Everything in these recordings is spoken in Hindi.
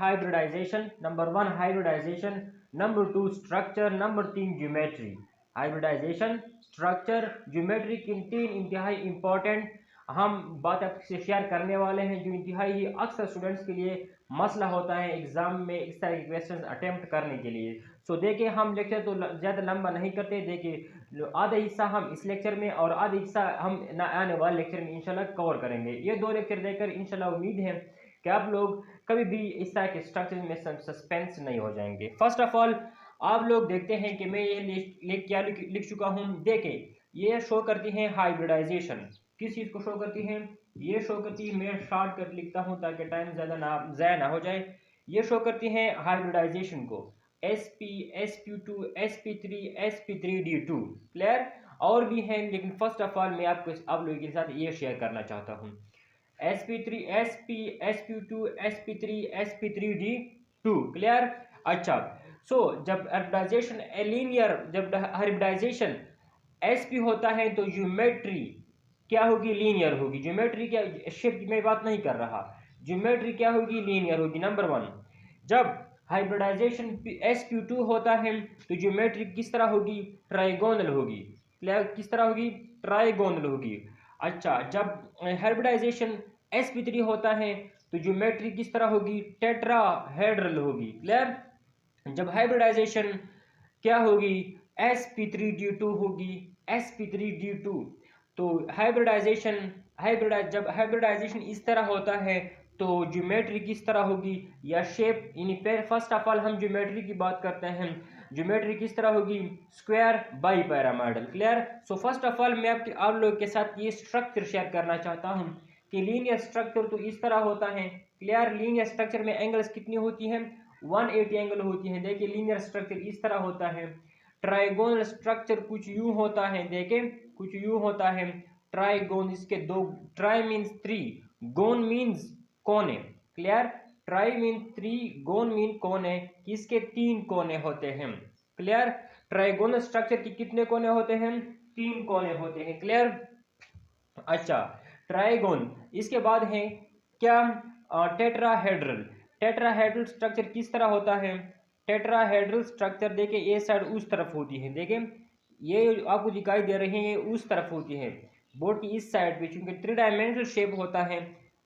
Hybridisation, number 1 hybridisation, number 2 structure, number 3 geometry. Hybridisation, structure, geometry की 3 इंतहाई इंपॉर्टेंट हम बात आपसे शेयर करने वाले हैं जो इंतहाई अक्सर स्टूडेंट्स के लिए मसला होता है एग्जाम में इस तरह के क्वेश्चंस अटेम्प्ट करने के लिए। सो देखिए हम लेक्चर तो ज़्यादा लंबा नहीं करते, देखिए आधा हिस्सा हम इस लेक्चर में और आधा हिस्सा हम आने वाले लेक्चर में इंशाल्लाह कवर करेंगे। ये 2 लेक्चर देकर इंशाल्लाह उम्मीद है कि आप लोग कभी भी इस तरह के स्ट्रक्चर में सस्पेंस नहीं हो जाएंगे। फर्स्ट ऑफ ऑल आप लोग देखते हैं कि मैं ये क्या लिख चुका हूँ। देखिए ये शो करती है हाइब्रिडाइजेशन, किस चीज़ को शो करती है, ये शो करती है, मैं शॉर्टकट लिखता हूँ ताकि टाइम ज़्यादा ज़ाया ना हो जाए। ये शो करती है हाइब्रिडाइजेशन को sp sp2 sp3 sp3d2 clear. और भी हैं लेकिन फर्स्ट ऑफ ऑल मैं आपको आप लोगों के साथ ये शेयर करना चाहता हूँ sp3 sp2 sp3 sp3d2 clear. अच्छा जब हाइब्रिडाइजेशन लीनियर, जब हाइब्रिडाइजेशन sp होता है तो ज्योमेट्री क्या होगी, लीनियर होगी। ज्योमेट्री क्या, शिफ्ट में बात नहीं कर रहा, ज्योमेट्री क्या होगी, लीनियर होगी। नंबर 1 जब हाइब्रिडाइजेशन sp2 होता है तो ज्योमेट्री किस तरह होगी, ट्राइगोनल होगी। किस तरह होगी, ट्राइगोनल होगी। अच्छा जब हाइब्रिडाइजेशन sp3 होता है तो ज्योमेट्री किस तरह होगी, टेट्राहेड्रल होगी। क्लियर। जब हाइब्रिडाइजेशन क्या होगी, sp3d2 होगी, sp3d2। तो जब हाइब्रिडाइजेशन इस तरह होता है तो ज्योमेट्री किस तरह होगी या शेप, यानी फर्स्ट ऑफ ऑल हम ज्योमेट्री की बात करते हैं। ज्योमेट्री किस तरह होगी, square by pyramidal. Clear. So first of all मैं आप लोगों के साथ ये स्ट्रक्चर शेयर करना चाहता हूँ कि लीनियर स्ट्रक्चर तो इस तरह होता है। क्लियर। लीनियर स्ट्रक्चर में एंगल्स कितनी होती हैं, 180 एंगल होती है। देखिए लीनियर स्ट्रक्चर इस तरह होता है। ट्राइगोनल स्ट्रक्चर कुछ यूं होता है, देखें कुछ यूं होता है। ट्राइगोन, इसके 2, ट्राई मीन्स 3, गोन मीन्स कोने। क्लियर। ट्राई मीन 3, गोन मीन कोने, किसके 3 कोने होते हैं। क्लियर। ट्राइगोनल स्ट्रक्चर के कितने कोने होते हैं, 3 कोने होते हैं। क्लियर। अच्छा ट्राइगोन, इसके बाद है क्या, टेट्राहेड्रल। टेट्राहेड्रल स्ट्रक्चर किस तरह होता है, टेट्राहेड्रल स्ट्रक्चर देखिए ये साइड उस तरफ होती है, देखिए ये आपको दिखाई दे रही है, ये उस तरफ होती है बोर्ड की इस साइड पे, चूंकि 3 डायमेंशनल शेप होता है।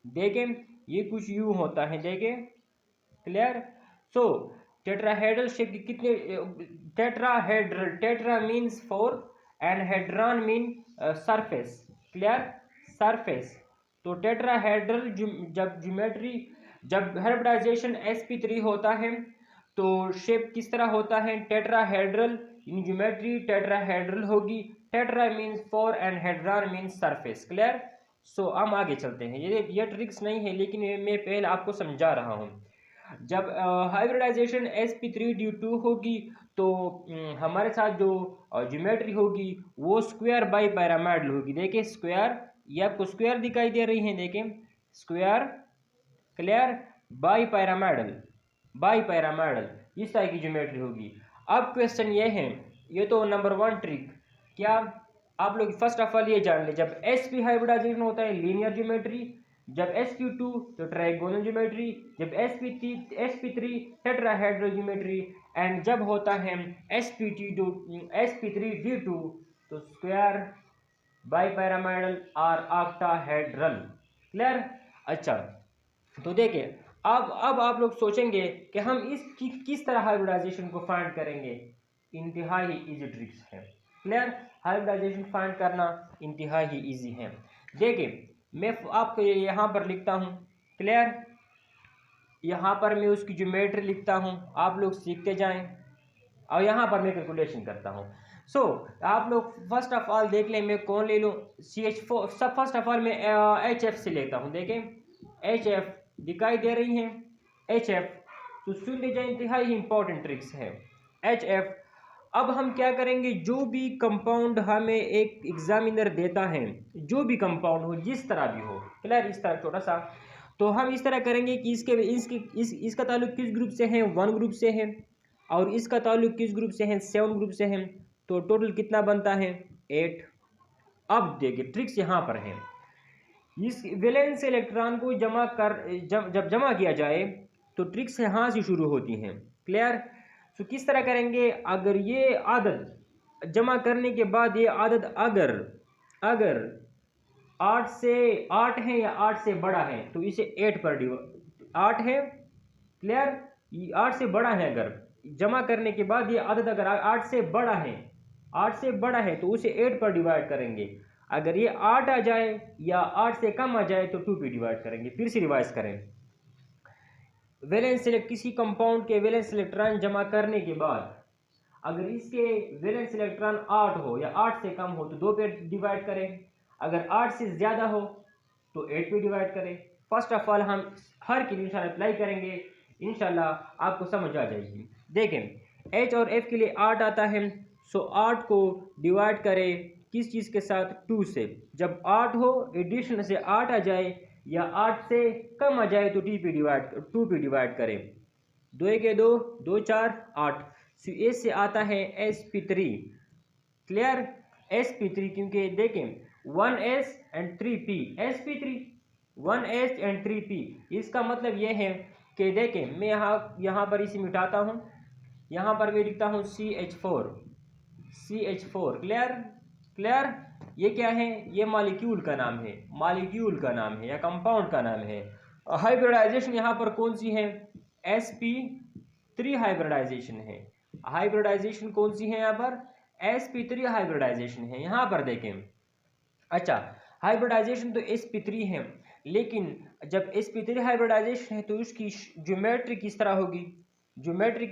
देखें ये कुछ यूं होता है, देखें। क्लियर। सो टेट्राहेड्रल शेप की कितने, tetrahedral, tetra means 4 and hedron mean surface. Clear, surface. तो टेट्राहेड्रल जब ज्योमेट्री, जब हाइब्रिडाइजेशन sp3 होता है तो शेप किस तरह होता है, टेट्राहेड्रल। इन ज्योमेट्री टेट्राहेड्रल होगी, tetra means 4 and hedron means surface. Clear. So हम आगे चलते हैं, ये ट्रिक्स नहीं है लेकिन मैं पहले आपको समझा रहा हूँ। जब हाइब्रिडाइजेशन sp3d2 होगी तो हमारे साथ जो ज्योमेट्री होगी वो स्क्वायर बाई पैरामिडल होगी। देखिए स्क्वायर, ये आपको स्क्वायर दिखाई दे रही है, देखें square. Clear. By pyramidal, by pyramidal, इस तरह की ज्योमेट्री होगी। अब क्वेश्चन ये है, ये तो नंबर 1 ट्रिक, क्या आप लोग फर्स्ट ऑफ ऑल ये जान ले, जब sp हाइब्रिडाइजेशन होता है लीनियर ज्योमेट्री, जब sp2 तो ट्राइगोनल ज्योमेट्री, जब sp3 टेट्राहेड्रल ज्योमेट्री, एंड जब होता है sp3d2 तो स्क्वायर बाई पैरामिडल और ऑक्टाहेड्रल। क्लियर। अच्छा तो देखिए अब आप लोग सोचेंगे कि हम किस तरह हाइब्रिडाइजेशन को फाइंड करेंगे। इंतहाई इजी ट्रिक्स है। क्लियर। हाइब्रिडाइजेशन फाइंड करना इंतहाई इजी है। देखिए मैं आपको यहाँ पर लिखता हूँ। क्लियर। यहाँ पर मैं उसकी ज्योमेट्री लिखता हूँ, आप लोग सीखते जाएं और यहाँ पर मैं कैलकुलेशन करता हूँ। आप लोग फर्स्ट ऑफ ऑल देख लें मैं कौन ले लूँ, CH4। सब फर्स्ट ऑफ ऑल मैं HF से लेता हूँ। देखें HF दिखाई दे रही है, HF तो सुन लीजिए इंतहाई इंपॉर्टेंट ट्रिक्स है HF। अब हम क्या करेंगे, जो भी कंपाउंड हमें एक एग्जामिनर देता है, जो भी कंपाउंड हो जिस तरह भी हो, क्लियर, इस तरह छोटा सा, तो हम इस तरह करेंगे कि इसका ताल्लुक किस ग्रुप से है, 1 ग्रुप से है, और इसका ताल्लुक किस ग्रुप से है, 7 ग्रुप से है। तो टोटल कितना बनता है, 8। अब देखिए ट्रिक्स यहाँ पर है, इस वैलेंस इलेक्ट्रॉन को जब जमा किया जाए तो ट्रिक्स यहाँ से शुरू होती हैं। क्लियर? तो किस तरह करेंगे, अगर ये आदत जमा करने के बाद ये आदत अगर अगर 8 से 8 है या 8 से बड़ा है तो इसे 8 पर 8 है। क्लियर? 8 से बड़ा है, अगर जमा करने के बाद ये आदत अगर 8 से बड़ा है, 8 से बड़ा है तो उसे 8 पर डिवाइड करेंगे। अगर ये 8 आ जाए या 8 से कम आ जाए तो 2 पे डिवाइड करेंगे। फिर से रिवाइज करें। वैलेंस किसी कंपाउंड के वैलेंस इलेक्ट्रॉन जमा करने के बाद अगर इसके वैलेंस इलेक्ट्रॉन 8 हो या 8 से कम हो तो 2 पे डिवाइड करें। अगर 8 से ज़्यादा हो तो 8 पे डिवाइड करें। फर्स्ट ऑफ ऑल हम हर के लिए इंशाल्लाह अप्लाई करेंगे, इंशाल्लाह आपको समझ आ जाएगी। देखें H और F के लिए 8 आता है, सो 8 को डिवाइड करें किस चीज़ के साथ, 2 से। जब 8 हो एडिशन से 8 आ जाए या 8 से कम आ जाए तो 2 पे डिवाइड करें। 2 के 2, 2 4 8। सो एस से आता है sp3। क्लियर? sp3 क्योंकि देखें 1s and 3p sp3 1s and 3p। इसका मतलब यह है कि देखें मैं यहाँ पर इसे मिटाता हूँ, यहाँ पर मैं लिखता हूँ CH4। क्लियर? ये क्या है, ये मॉलिक्यूल का नाम है, मॉलिक्यूल का नाम है या कंपाउंड का नाम है। हाइब्रिडाइजेशन यहाँ पर कौन सी है, sp3 हाइब्रिडाइजेशन है। हाइब्रिडाइजेशन कौन सी है यहाँ पर, sp3 हाइब्रिडाइजेशन है। यहाँ पर देखें, अच्छा हाइब्रिडाइजेशन तो sp3 है, लेकिन जब sp3 हाइब्रिडाइजेशन है तो उसकी ज्योमेट्री किस तरह होगी, ज्योमेट्री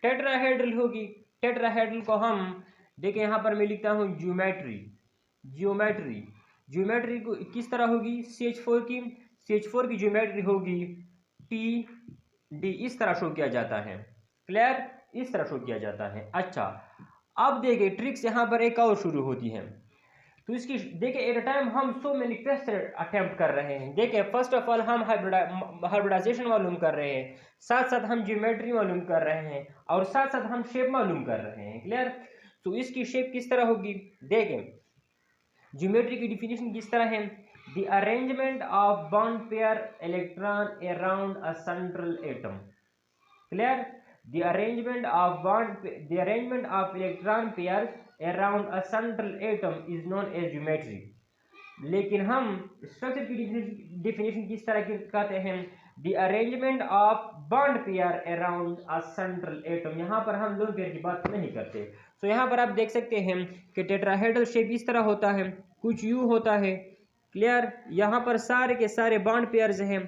टेट्राहेड्रल होगी। टेट्राहेड्रल को हम देखें, यहाँ पर मैं लिखता हूँ ज्योमेट्री को किस तरह होगी, CH4 की ज्योमेट्री होगी PD, इस तरह शो किया जाता है। क्लियर? इस तरह शो किया जाता है। अच्छा अब देखिए ट्रिक्स यहाँ पर एक और शुरू होती है। तो इसकी देखिए एट अ टाइम हम सो मेनी क्वेश्चन अटेम्प्ट कर रहे हैं। देखिए फर्स्ट ऑफ ऑल हम हाइब्रिडाइजेशन मालूम कर रहे हैं, साथ साथ हम ज्योमेट्री मालूम कर रहे हैं और साथ साथ हम शेप मालूम कर रहे हैं। क्लियर? तो इसकी शेप किस तरह होगी, देखें ज्योमेट्री की डिफिनेशन किस तरह है, the arrangement of bond pair electron around a central atom. Clear? the arrangement of electron pairs around a central atom is known as geometry। लेकिन हम स्ट्रक्चर की डिफिनेशन किस तरह की कहते हैं, the arrangement of bond pair around a central atom. यहाँ पर हम लोन पेयर की बात नहीं करते। तो यहाँ पर आप देख सकते हैं कि टेट्राहेड्रल शेप इस तरह होता है, कुछ यूं होता है। क्लियर? यहाँ पर सारे के सारे बॉन्ड पेयर्स हैं,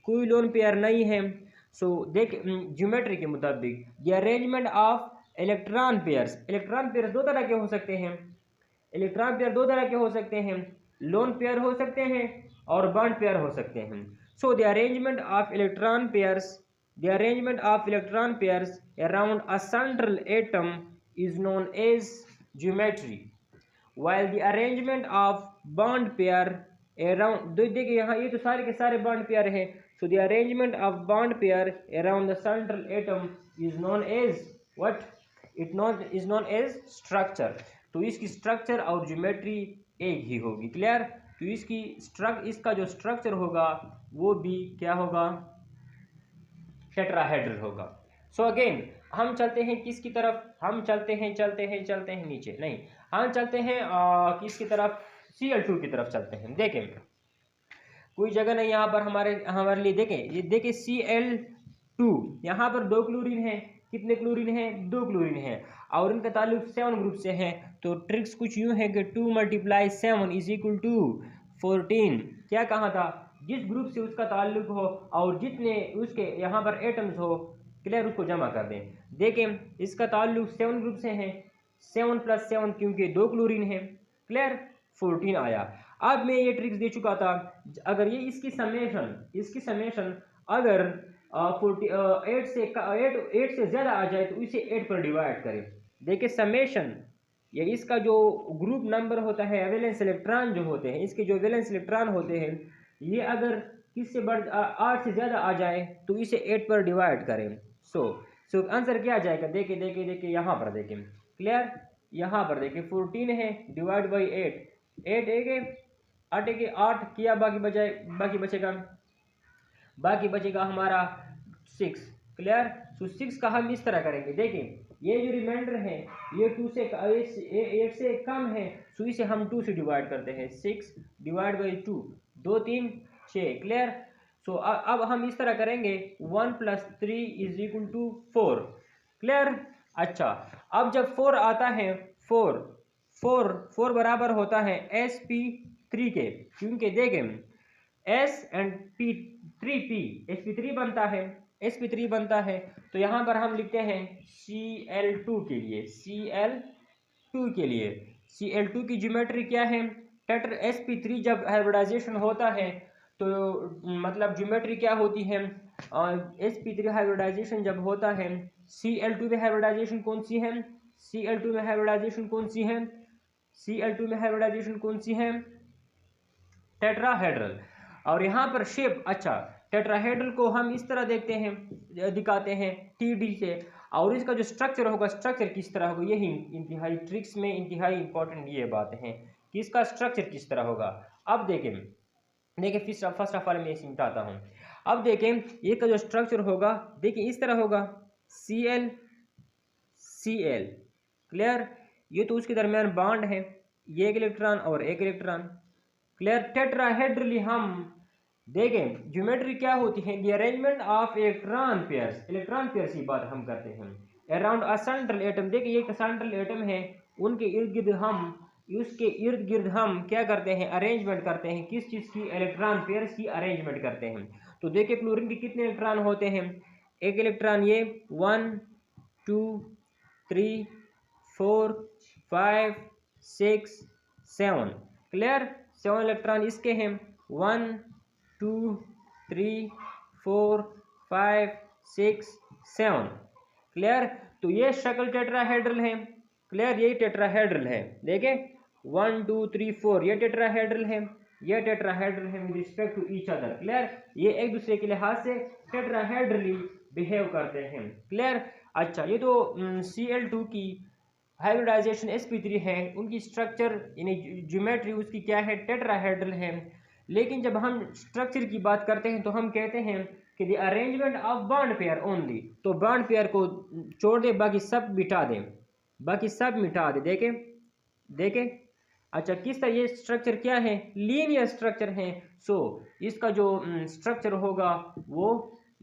कोई लोन पेयर नहीं है। सो देख ज्योमेट्री के मुताबिक the arrangement of electron pairs दो तरह के हो सकते हैं। लोन पेयर हो सकते हैं और बॉन्ड पेयर हो सकते हैं। So the arrangement of electron pairs around a central atom is known as geometry, while the arrangement of bond pair around, देखिए यहाँ ये तो सारे के सारे बॉन्ड पेयर हैं। so the arrangement of bond pair around the central atom is known as what, is known as structure। तो इसकी स्ट्रक्चर और ज्योमेट्री एक ही होगी। क्लियर? तो इसका जो स्ट्रक्चर होगा वो भी क्या होगा, टेट्राहेड्रल होगा। सो अगेन हम चलते हैं किसकी तरफ, हम चलते हैं नीचे नहीं, हम चलते हैं किसकी तरफ, Cl2 की तरफ चलते हैं। देखें कोई जगह नहीं यहाँ पर हमारे लिए। देखें ये देखिए Cl2, यहाँ पर 2 क्लोरीन है। कितने क्लोरीन हैं, 2 क्लोरीन है और इनका ताल्लुक 7 ग्रुप से है। तो ट्रिक्स कुछ यूं है कि 2 × 7 = 14। क्या कहा था, जिस ग्रुप से उसका ताल्लुक हो और जितने उसके यहाँ पर एटम्स हो, क्लियर, उसको जमा कर दें। देखें इसका ताल्लुक 7 ग्रुप से है, 7 + 7 क्योंकि 2 क्लोरीन है। क्लियर? 14 आया। अब मैं ये ट्रिक्स दे चुका था, अगर ये इसकी समेशन अगर 8 से ज़्यादा आ जाए तो इसे 8 पर डिवाइड करें। देखिए समेशन ये इसका जो ग्रुप नंबर होता है, वैलेंस इलेक्ट्रॉन जो होते हैं, इसके जो वैलेंस इलेक्ट्रॉन होते हैं, ये अगर किससे 8 से ज़्यादा आ जाए तो इसे 8 पर डिवाइड करें। सो आंसर क्या आ जाएगा, देखिए यहाँ पर देखें। क्लियर? यहाँ पर देखिए 14 है डिवाइड बाई 8 8 एक 8 किया, बाकी बचेगा बाकी बचेगा हमारा 6। क्लियर। सो 6 का हम इस तरह करेंगे, देखिए ये जो रिमाइंडर है ये 2 से 8 से कम है, सो इसे हम 2 से डिवाइड करते हैं। 6 डिवाइड बाई 2, 2 3 6। क्लियर। सो अब हम इस तरह करेंगे 1 + 3 = 4। क्लियर। अच्छा, अब जब 4 आता है, 4 बराबर होता है sp3 के, क्योंकि देखें s and p 3p sp3 बनता है, sp3 बनता है। तो यहाँ पर हम लिखते हैं Cl2 के लिए, Cl2 के लिए Cl2 की ज्योमेट्री क्या है? टेट्रा sp3 जब हाइब्रिडाइजेशन होता है तो मतलब ज्योमेट्री क्या होती है? sp3 हाइब्रिडाइजेशन जब होता है, Cl2 में हाइब्रिडाइजेशन कौन सी है? Cl2 में हाइब्रिडाइजेशन कौन सी है? Cl2 में हाइब्रिडाइजेशन कौन सी है? टेट्राहेड्रल। और यहाँ पर शेप, अच्छा टेट्राहेड्रल को हम इस तरह देखते हैं, दिखाते हैं TD से। और इसका जो स्ट्रक्चर होगा, स्ट्रक्चर किस तरह होगा, यही इंतहाई ट्रिक्स में इंतहाई इंपॉर्टेंट ये बात है कि इसका स्ट्रक्चर किस तरह होगा। अब देखें फर्स्ट ऑफ ऑल मैं इसे मिटाता हूँ। अब देखें ये का जो स्ट्रक्चर होगा, देखिए इस तरह होगा Cl Cl। क्लियर। ये तो उसके दरमियान बॉन्ड है, ये एक इलेक्ट्रॉन और एक इलेक्ट्रॉन। क्लियर। टेट्राहेड्रली हम देखें ज्योमेट्री क्या होती है? The arrangement of electron pairs की बात हम करते हैं अराउंड अ सेंट्रल एटम। देखिए एक सेंट्रल एटम है, उसके इर्द गिर्द हम क्या करते हैं? अरेंजमेंट करते हैं। किस चीज़ की? इलेक्ट्रॉन पेयर्स की अरेंजमेंट करते हैं। तो देखिए क्लोरीन के कितने इलेक्ट्रॉन होते हैं? एक इलेक्ट्रॉन ये 1 2 3 4 5 6 7। क्लियर। 7 इलेक्ट्रॉन इसके हैं, 1 2 3 4 5 6 7। क्लियर। तो ये शक्ल टेट्राहेड्रल है। क्लियर। ये टेट्राहेड्रल है, देखें 1 2 3 4 ये टेट्राहेड्रल है, ये टेट्राहेड्रल है with respect to each other. Clear. ये एक दूसरे के लिहाज से टेट्राहेड्रली बिहेव करते हैं। क्लियर। अच्छा, ये तो Cl2 की हाइब्रिडाइजेशन sp3 है, उनकी स्ट्रक्चर यानी ज्योमेट्री उसकी क्या है? टेट्राहेड्रल है। लेकिन जब हम स्ट्रक्चर की बात करते हैं तो हम कहते हैं कि the arrangement of bond pair only, तो बॉन्ड पेयर को छोड़ दे, बाकी सब मिटा दें, बाकी सब मिटा दे। देखें अच्छा किस तरह ये स्ट्रक्चर क्या है? लीनियर स्ट्रक्चर है। सो इसका जो स्ट्रक्चर होगा वो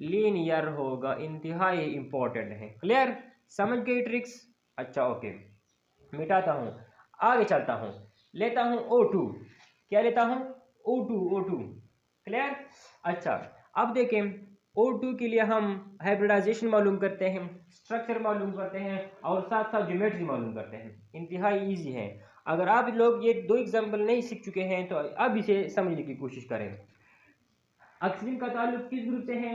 लीनियर होगा, इंतहाई इंपॉर्टेंट है। क्लियर। समझ गई ट्रिक्स? अच्छा ओके, मिटाता हूँ, आगे चलता हूँ, लेता हूँ O2। क्या लेता हूँ? O2। क्लियर। अच्छा, अब देखें O2 के लिए हम हाइब्रिडाइजेशन मालूम करते हैं, स्ट्रक्चर मालूम करते हैं और साथ साथ ज्योमेट्री मालूम करते हैं। इंतहाई इजी है। अगर आप लोग ये 2 एग्जाम्पल नहीं सीख चुके हैं तो अब इसे समझने की कोशिश करें। ऑक्सीजन का ताल्लुक किस ग्रुप से है?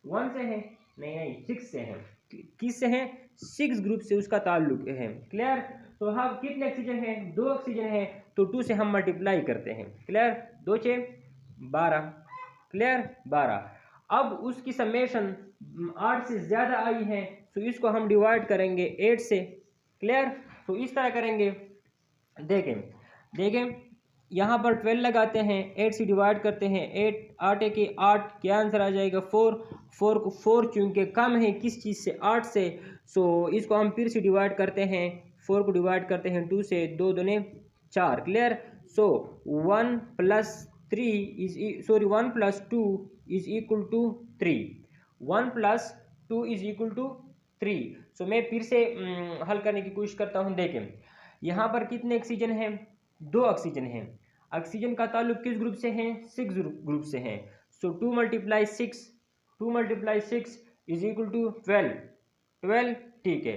1 से है? नहीं 6 से है। किस से है? 6 ग्रुप से उसका ताल्लुक है। क्लियर। तो हम कितने ऑक्सीजन है? 2 ऑक्सीजन है, तो 2 से हम मल्टीप्लाई करते हैं। क्लियर। 2 6 12। क्लियर। 12। अब उसकी समेशन 8 से ज़्यादा आई है, तो इसको हम डिवाइड करेंगे 8 से। क्लियर। तो इस तरह करेंगे, देखें यहाँ पर 12 लगाते हैं, 8 से डिवाइड करते हैं, 8 8 के 8, क्या आंसर आ जाएगा? 4 को 4 चूँकि कम है किस चीज़ से? 8 से। सो इसको हम फिर से डिवाइड करते हैं, 4 को डिवाइड करते हैं 2 से, 2 दूने 4। Clear. So 1 + 2 is equal to 3। 1 + 2 is equal to 3। So मैं फिर से हल करने की कोशिश करता हूँ। देखें यहाँ पर कितने ऑक्सीजन हैं? 2 ऑक्सीजन हैं। ऑक्सीजन का ताल्लुक किस ग्रुप से है? 6 ग्रुप से है। सो 2 × 6 इज इक्वल टू 12। ठीक है।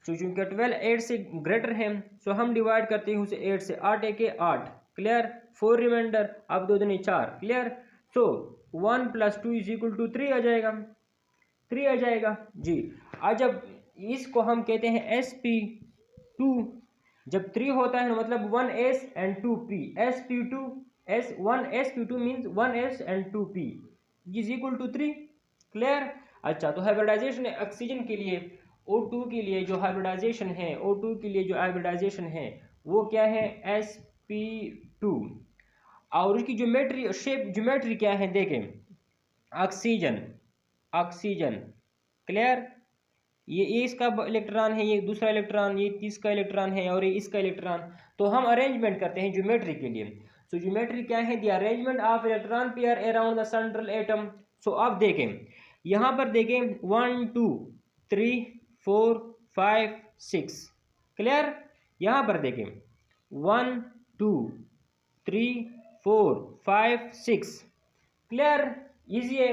सो चूंकि 12 8 से ग्रेटर है, सो हम डिवाइड करते हैं उसे 8 से, 8 1 के 8। क्लियर। 4 रिमाइंडर, अब 2 दूनी 4। Clear. So 1 + 2 is equal to 3 आ जाएगा, 3 आ जाएगा जी। आज जब इसको हम कहते हैं sp2, जब 3 होता है मतलब 1s and 2p, sp2 1 sp2 means 1s and 2p is equal to 3। Clear. अच्छा, तो हाइब्रिडाइजेशन ऑक्सीजन के लिए O2 के लिए जो हाइब्रिडाइजेशन है, O2 के लिए जो हाइब्रिडाइजेशन है वो क्या है? sp2। और उसकी ज्योमेट्री शेप ज्योमेट्री क्या है? देखें ऑक्सीजन, ऑक्सीजन। क्लियर। ये इसका इलेक्ट्रॉन है, ये दूसरा इलेक्ट्रॉन, ये इसका इलेक्ट्रॉन है और ये इसका इलेक्ट्रॉन। तो हम अरेंजमेंट करते हैं ज्योमेट्री के लिए। सो ज्योमेट्री क्या है? The arrangement of electron pair around the central atom. So अब देखें, यहाँ पर देखें 1 2 3 4 5 6। क्लियर। यहाँ पर देखें 1 2 3 4 5 6। क्लियर, इजी है।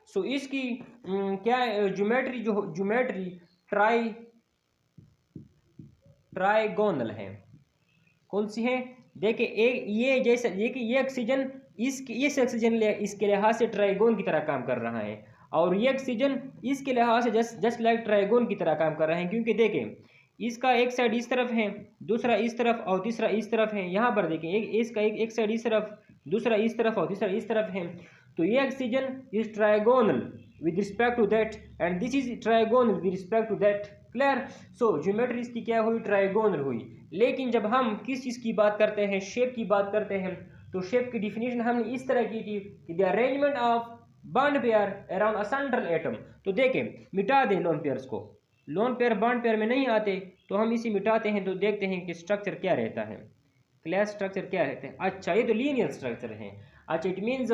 सो इसकी क्या ज्योमेट्री, जो ज्योमेट्री ट्राइगोनल है। कौन सी है? देखिए एक ये जैसे ये ऑक्सीजन इस ऑक्सीजन इसके लिहाज से ट्राइगोन की तरह काम कर रहा है, और ये ऑक्सीजन इसके लिहाज से जस्ट लाइक ट्राइगोन की तरह काम कर रहे हैं। क्योंकि देखें इसका एक साइड इस तरफ है, दूसरा इस तरफ और तीसरा इस तरफ है। यहाँ पर देखें इसका एक साइड इस तरफ, दूसरा इस तरफ और तीसरा इस तरफ है। तो ये oxygen is trigonal with respect to that and this is trigonal with respect to that। Clear. So geometry इसकी क्या हुई? ट्राइगोनल हुई। लेकिन जब हम किस चीज़ की बात करते हैं, शेप की बात करते हैं, तो शेप की डिफिनेशन हमने इस तरह की थी कि the arrangement of bond pair around a central atom. तो देखें, मिटा दें लोन पेयर्स को, लोन पेयर बॉन्ड पेयर में नहीं आते, तो हम इसी मिटाते हैं तो देखते हैं कि स्ट्रक्चर क्या रहता है। क्लियर, स्ट्रक्चर क्या रहता है? अच्छा, ये तो लीनियर स्ट्रक्चर है। अच्छा, इट मीन्स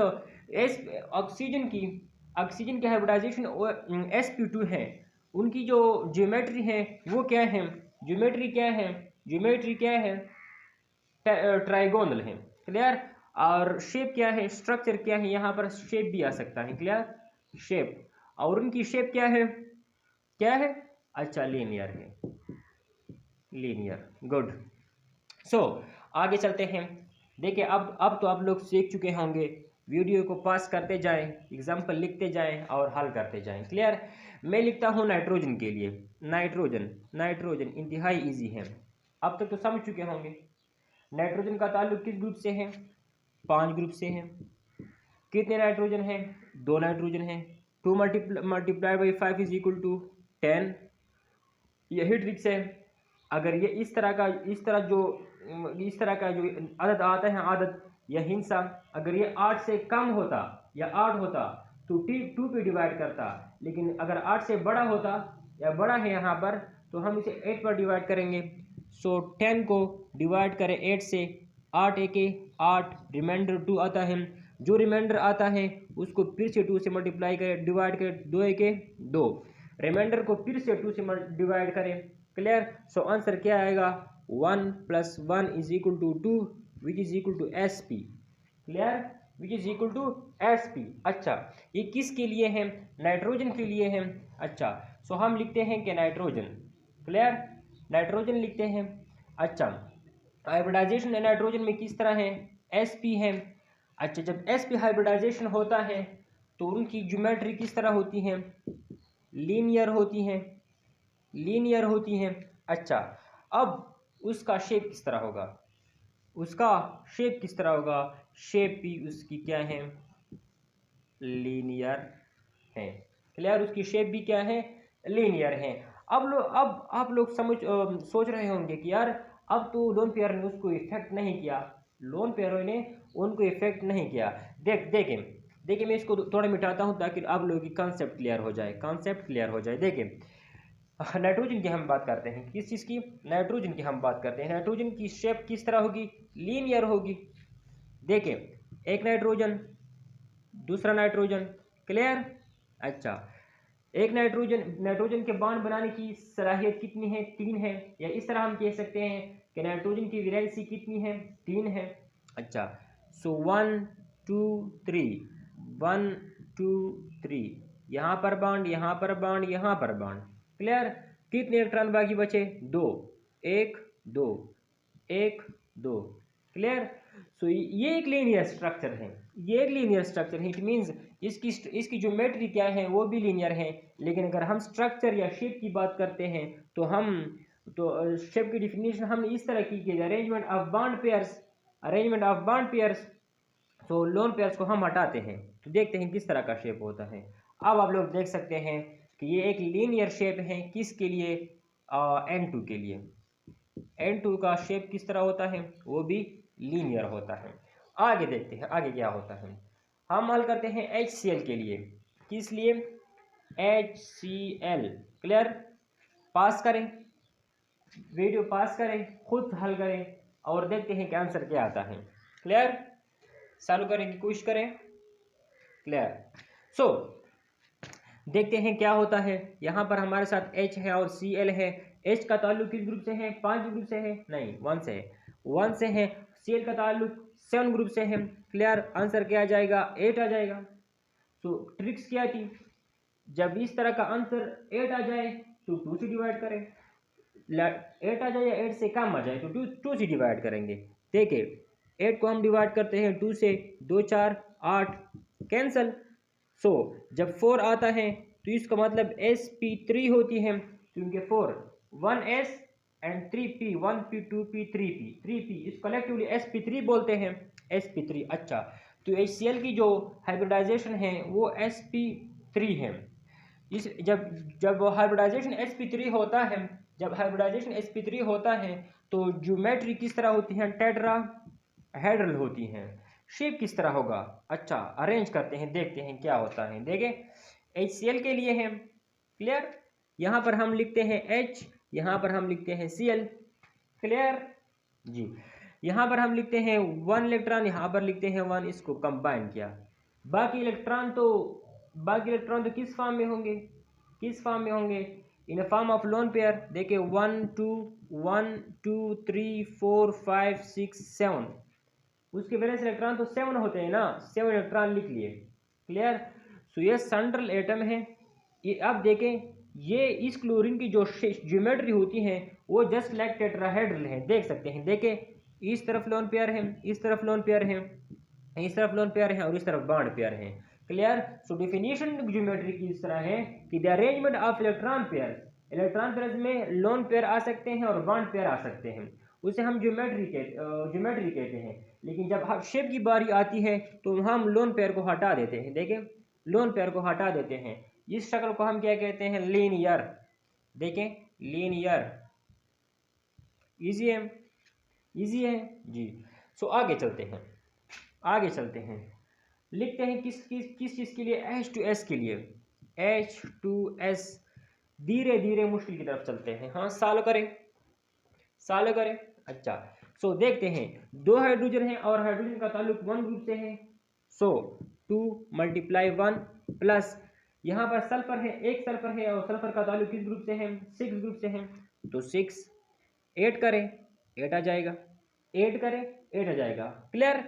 ऑक्सीजन की हाइब्रिडाइजेशन sp2 है, उनकी जो ज्योमेट्री है वो क्या है? ज्योमेट्री क्या है? ट्राइगोनल है। क्लियर। और शेप क्या है? स्ट्रक्चर क्या है? यहाँ पर शेप भी आ सकता है। Clear, shape. और उनकी शेप क्या है? अच्छा, लीनियर है, लीनियर। गुड। सो आगे चलते हैं। देखिए अब तो आप लोग सीख चुके होंगे, वीडियो को पास करते जाएं, एग्जाम्पल लिखते जाएं और हल करते जाएं। क्लियर। मैं लिखता हूं नाइट्रोजन के लिए। नाइट्रोजन इंतहाई इजी है, अब तक तो समझ चुके होंगे। नाइट्रोजन का ताल्लुक किस ग्रुप से है? 5 ग्रुप से है। कितने नाइट्रोजन हैं? 2 नाइट्रोजन हैं। 2 multiply by 5 is equal to 10। यही ट्रिक्स है। अगर ये इस तरह का जो आदत आता है, आदत या हिंसा, अगर ये 8 से कम होता या 8 होता तो 2 पे डिवाइड करता, लेकिन अगर 8 से बड़ा होता या बड़ा है यहाँ पर, तो हम इसे 8 पर डिवाइड करेंगे। सो 10 को डिवाइड करें 8 से, 8 एके 8, रिमाइंडर 2 आता है। जो रिमाइंडर आता है उसको फिर से 2 से मल्टीप्लाई करें, डिवाइड करें, 2 एके 2, रिमाइंडर को फिर से 2 से डिवाइड करें। क्लियर। सो आंसर क्या आएगा? 1 + 1 is equal to 2 which is equal to sp। Clear, which is equal to sp। अच्छा, ये किसके लिए है? नाइट्रोजन के लिए है। अच्छा, सो हम लिखते हैं कि नाइट्रोजन। क्लियर, नाइट्रोजन लिखते हैं। अच्छा, हाइब्रिडाइजेशन नाइट्रोजन में किस तरह है? sp है। अच्छा, जब sp हाइब्रिडाइजेशन होता है तो उनकी ज्योमेट्री किस तरह होती है? लीनियर होती हैं। अच्छा, अब उसका शेप किस तरह होगा? शेप भी उसकी क्या है? लीनियर है। क्लियर, उसकी शेप भी क्या है? लीनियर है। अब आप लोग सोच रहे होंगे कि यार अब तो लोन पेयर ने उसको इफेक्ट नहीं किया, देखें मैं इसको थोड़ा मिटाता हूँ ताकि आप लोगों की कॉन्सेप्ट क्लियर हो जाए। देखें, नाइट्रोजन की हम बात करते हैं, किस चीज़ की? नाइट्रोजन की हम बात करते हैं। नाइट्रोजन की शेप किस तरह होगी? लीनियर होगी। देखें, एक नाइट्रोजन, दूसरा नाइट्रोजन। क्लियर। अच्छा, एक नाइट्रोजन के बॉन्ड बनाने की सलाहियत कितनी है? 3 है। या इस तरह हम कह सकते हैं कि नाइट्रोजन की वैलेंसी कितनी है? 3 है। अच्छा, सो 1 2 3, 1 2 3, यहाँ पर बॉन्ड, यहाँ पर बॉन्ड, यहाँ पर बॉन्ड। क्लियर। कितने इलेक्ट्रॉन बाकी बचे? 2, 1 2, 1 2। क्लियर। सो ये एक लीनियर स्ट्रक्चर है, इट मीन्स इसकी ज्योमेट्री क्या है? वो भी लीनियर है। लेकिन अगर हम स्ट्रक्चर या शेप की बात करते हैं तो शेप की डिफिनेशन हमने इस तरह की कि अरेंजमेंट ऑफ बॉन्ड पेयर्स। तो लोन पेयर्स को हम हटाते हैं तो देखते हैं किस तरह का शेप होता है। अब आप लोग देख सकते हैं कि ये एक लीनियर शेप है। किसके लिए? N2 के लिए। N2 का शेप किस तरह होता है? वो भी लीनियर होता है। आगे देखते हैं आगे क्या होता है। हम हल करते हैं HCl के लिए। किस लिए? HCl। क्लियर? पास करें, वीडियो पास करें, खुद हल करें और देखते हैं कि आंसर क्या आता है। क्लियर? चालू करने की कोशिश करें। क्लियर? सो देखते हैं क्या होता है। यहाँ पर हमारे साथ H है और Cl है। H का ताल्लुक किस ग्रुप से है? 5 ग्रुप से है? नहीं, 1 से है। 1 से है। Cl का ताल्लुक 7 ग्रुप से है। क्लियर? आंसर क्या आ जाएगा? 8 आ जाएगा। तो ट्रिक्स क्या थी? जब इस तरह का आंसर 8 आ जाए तो 2 से डिवाइड करें, 8 आ जाए या 8 से कम आ जाए तो 2 से डिवाइड करेंगे। देखिए 8 को हम डिवाइड करते हैं 2 से, 2 4 8 कैंसल। सो जब 4 आता है तो इसका मतलब sp3 होती है, क्योंकि 4 1s and 3p, 1p 2p 3p इस कलेक्टिवली sp3 बोलते हैं। sp3। अच्छा, तो HCl की जो हाइब्रिडाइजेशन है वो sp3 है। इस जब जब हाइब्रिडाइजेशन sp3 होता है, जब हाइब्रिडाइजेशन sp3 होता है तो ज्योमेट्री किस तरह होती है? टेट्राहेड्रल होती हैं। शेप किस तरह होगा? अच्छा, अरेंज करते हैं, देखते हैं क्या होता है। देखें HCl के लिए है। क्लियर? यहाँ पर हम लिखते हैं H, यहाँ पर हम लिखते हैं Cl। क्लियर जी? यहाँ पर हम लिखते हैं 1 इलेक्ट्रॉन, यहाँ पर लिखते हैं 1, इसको कंबाइन किया। बाकी इलेक्ट्रॉन तो किस फॉर्म में होंगे? किस फॉर्म में होंगे? In form of lone pair. देखिए 1 2 3 4 5 6 7, उसके वैलेंस इलेक्ट्रॉन तो 7 होते हैं ना, 7 इलेक्ट्रॉन लिख लिए। क्लियर? सो ये सेंट्रल एटम है। ये अब देखें, ये इस क्लोरीन की जो ज्योमेट्री होती है वो जस्ट लाइक टेट्राहेड्रल है। देख सकते हैं, देखें इस तरफ लोन पेयर है, इस तरफ लोन पेयर है, इस तरफ लोन पेयर है और इस तरफ बॉन्ड पेयर है। क्लियर? सो डेफिनेशन ज्योमेट्री की इस तरह है कि the arrangement of electron pair में लोन पेयर आ सकते हैं और बॉन्ड पेयर आ सकते हैं, उसे हम ज्योमेट्री कहते हैं। लेकिन जब शेप की बारी आती है तो हम लोन पेयर को हटा देते हैं। देखें लोन पेयर को हटा देते हैं। इस शक्ल को हम क्या कहते हैं? लीनियर। देखें लीनियर। इजी है? इजी है जी। सो आगे चलते हैं, आगे चलते हैं। लिखते हैं किस चीज़ के लिए? H2S के लिए। H2S। धीरे धीरे मुश्किल की तरफ चलते हैं। हाँ, सॉल्व करें, सॉल्व करें। अच्छा, सो देखते हैं, 2 हाइड्रोजन है और हाइड्रोजन का ताल्लुक 1 ग्रुप से है। सो 2 × 1 प्लस यहाँ पर सल्फर है, एक सल्फर है और सल्फर का ताल्लुक किस ग्रुप से है? 6 ग्रुप से है। तो 6 8 करें 8 आ जाएगा, 8 करें 8 आ जाएगा। क्लियर?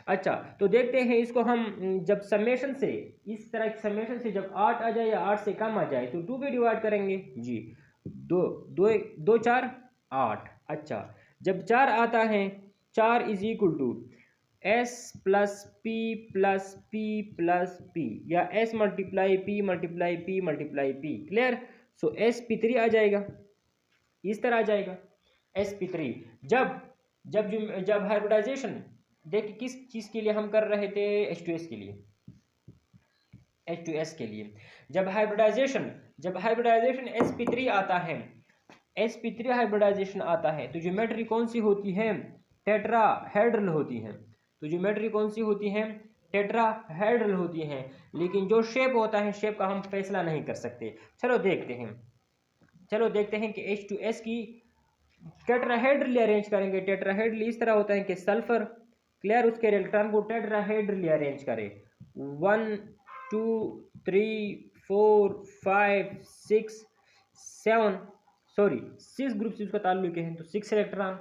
अच्छा, तो देखते हैं इसको हम जब समेशन से, इस तरह की समेशन से जब 8 आ जाए या 8 से कम आ जाए तो 2 पे डिवाइड करेंगे जी। 2 4 8। अच्छा, जब 4 आता है, 4 is equal to S plus P plus P plus P या S multiply P। Clear? So sp3 आ जाएगा, इस तरह आ जाएगा sp3। जब जब जब हाइब्रिडाइजेशन, देखिए किस चीज़ के लिए हम कर रहे थे? H2S के लिए, H2S के लिए। जब हाइब्रिडाइजेशन sp3 आता है, sp3 हाइब्रिडाइजेशन आता है तो ज्योमेट्री कौन सी होती है? टेट्राहेड्रल होती है। तो ज्योमेट्री कौन सी होती है? टेट्राहेड्रल होती है। लेकिन जो शेप होता है, शेप का हम फैसला नहीं कर सकते। चलो देखते हैं कि H2S की टेट्राहेड्रली अरेंज करेंगे। टेट्राहेड्रली इस तरह होता है कि सल्फर, क्लियर, उसके इलेक्ट्रॉन को टेट्राहेड्रली अरेंज करें। 1 2 3 4 5 6 7, सॉरी 6 ग्रुप से उसका ताल्लुक है तो 6 इलेक्ट्रॉन।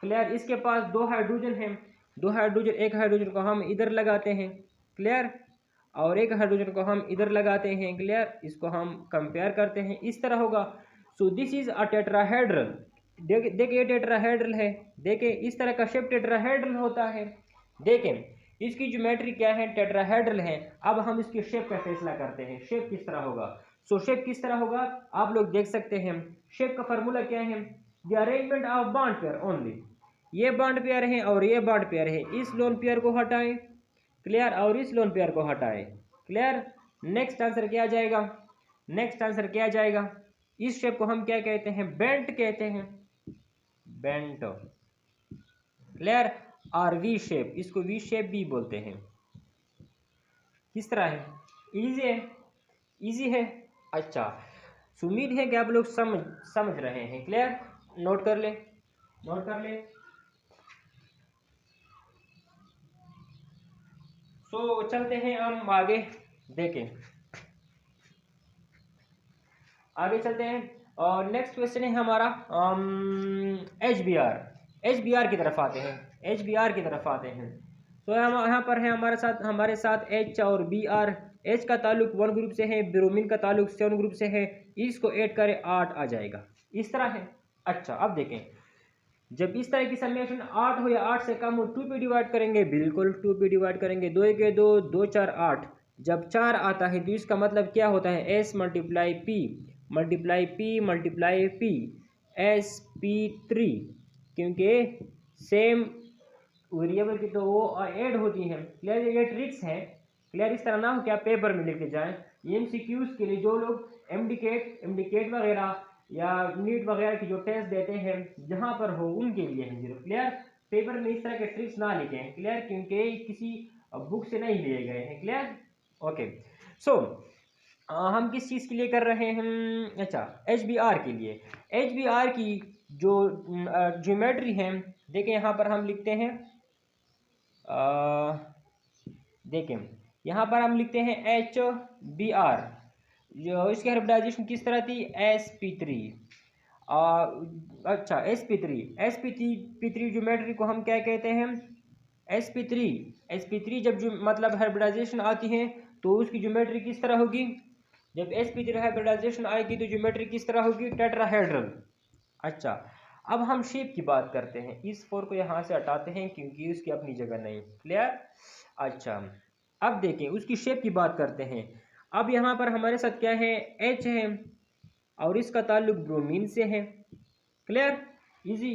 क्लियर? इसके पास 2 हाइड्रोजन हैं, 2 हाइड्रोजन, एक हाइड्रोजन को हम इधर लगाते हैं। क्लियर? और एक हाइड्रोजन को हम इधर लगाते हैं। क्लियर? इसको हम कंपेयर करते हैं, इस तरह होगा। So this is a tetrahedral. देखिए टेट्राहेड्रल है, देखिए इस तरह का शेप टेट्राहेड्रल होता है। देखें इसकी ज्योमेट्री क्या है? टेट्राहेड्रल है। अब हम इसके शेप का फैसला करते हैं, शेप किस तरह होगा। सो शेप किस तरह होगा आप लोग देख सकते हैं। शेप का फार्मूला क्या है? The arrangement of bond pair only. ये बॉन्ड पेयर है और ये बॉन्ड पेयर है, इस लोन पेयर को हटाएं। क्लियर? और इस लोन पेयर को हटाएं। क्लियर? नेक्स्ट आंसर क्या जाएगा? नेक्स्ट आंसर क्या जाएगा? इस शेप को हम क्या कहते हैं? बेंट कहते हैं, बेंट। क्लियर? और वी शेप, इसको वी शेप भी बोलते हैं। किस तरह है, इजी है, इजी है। अच्छा, उम्मीद है कि आप लोग समझ रहे हैं। क्लियर, नोट कर ले, नोट कर ले। चलते हैं हम आगे, देखें, आगे चलते हैं। और नेक्स्ट क्वेश्चन है हमारा एच बी आर की तरफ आते हैं, एच बी आर की तरफ आते हैं। तो हम यहाँ पर है हमारे साथ एच और बी आर। एच का ताल्लुक 1 ग्रुप से है, ब्रोमीन का ताल्लुक 7 ग्रुप से है। इसको ऐड करें 8 आ जाएगा, इस तरह है। अच्छा, अब देखें, जब इस तरह की समेशन 8 हो या 8 से कम हो, 2 पे डिवाइड करेंगे, बिल्कुल 2 पे डिवाइड करेंगे। 2 के 2, 2 4 8। जब 4 आता है तो इसका मतलब क्या होता है, S multiply P multiply P multiply P, S P 3, क्योंकि सेम वेरिएबल की तो वो ऐड होती है। क्लियर, ये ट्रिक्स है। क्लियर, इस तरह ना हो कि आप पेपर में लेके जाएं। एमसीक्यूज के लिए जो लोग एमडीकेट वगैरह या नीट वगैरह की जो टेस्ट देते हैं जहां पर हो, उनके लिए है जीरो। क्लियर, पेपर में इस तरह के ट्रिक्स ना लिखें। क्लियर, क्योंकि किसी बुक से नहीं लिए गए हैं। Clear, okay. सो हम किस चीज़ के लिए कर रहे हैं, अच्छा, एच बी आर के लिए। एच बी आर की जो ज्योमेट्री है, देखें यहाँ पर हम लिखते हैं, देखें यहाँ पर हम लिखते हैं एच बी आर। जो इसकी हाइब्रिडाइजेशन किस तरह थी, एस पी 3। अच्छा, एस पी थ्री ज्योमेट्री को हम क्या कहते हैं, एस पी थ्री जब जो मतलब हाइब्रिडाइजेशन आती है तो उसकी ज्योमेट्री किस तरह होगी। जब एस पी थ्री हाइब्रिडाइजेशन आएगी तो ज्योमेट्री किस तरह होगी, टेट्राहेड्रल। अच्छा, अब हम शेप की बात करते हैं। इस 4 को यहाँ से हटाते हैं क्योंकि उसकी अपनी जगह नहीं। क्लियर, अच्छा, अब देखें उसकी शेप की बात करते हैं। अब यहाँ पर हमारे साथ क्या है, एच है और इसका ताल्लुक ब्रोमीन से है। Clear, easy.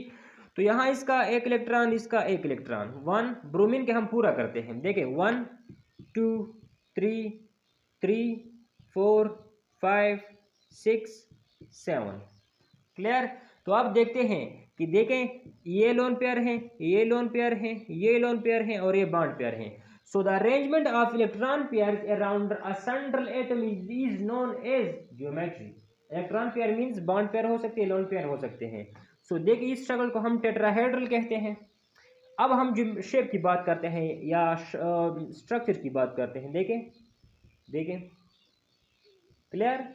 तो यहाँ इसका एक इलेक्ट्रॉन, इसका एक इलेक्ट्रॉन, 1 ब्रोमीन के हम पूरा करते हैं। देखें 1 2 3 3 4 5 6 7। क्लियर, तो आप देखते हैं कि देखें ये लोन पेयर है, ये लोन पेयर है, ये लोन पेयर है और ये बॉन्ड पेयर है। So the arrangement of electron pairs around a central atom is known as geometry. Electron pair means bond pair हो सकते हैं, लोन पेयर हो सकते हैं। सो देखिए इस स्ट्रगल को हम टेट्राहेड्रल कहते हैं। अब हम शेप की बात करते हैं या स्ट्रक्चर की बात करते हैं। देखें, देखें, क्लियर।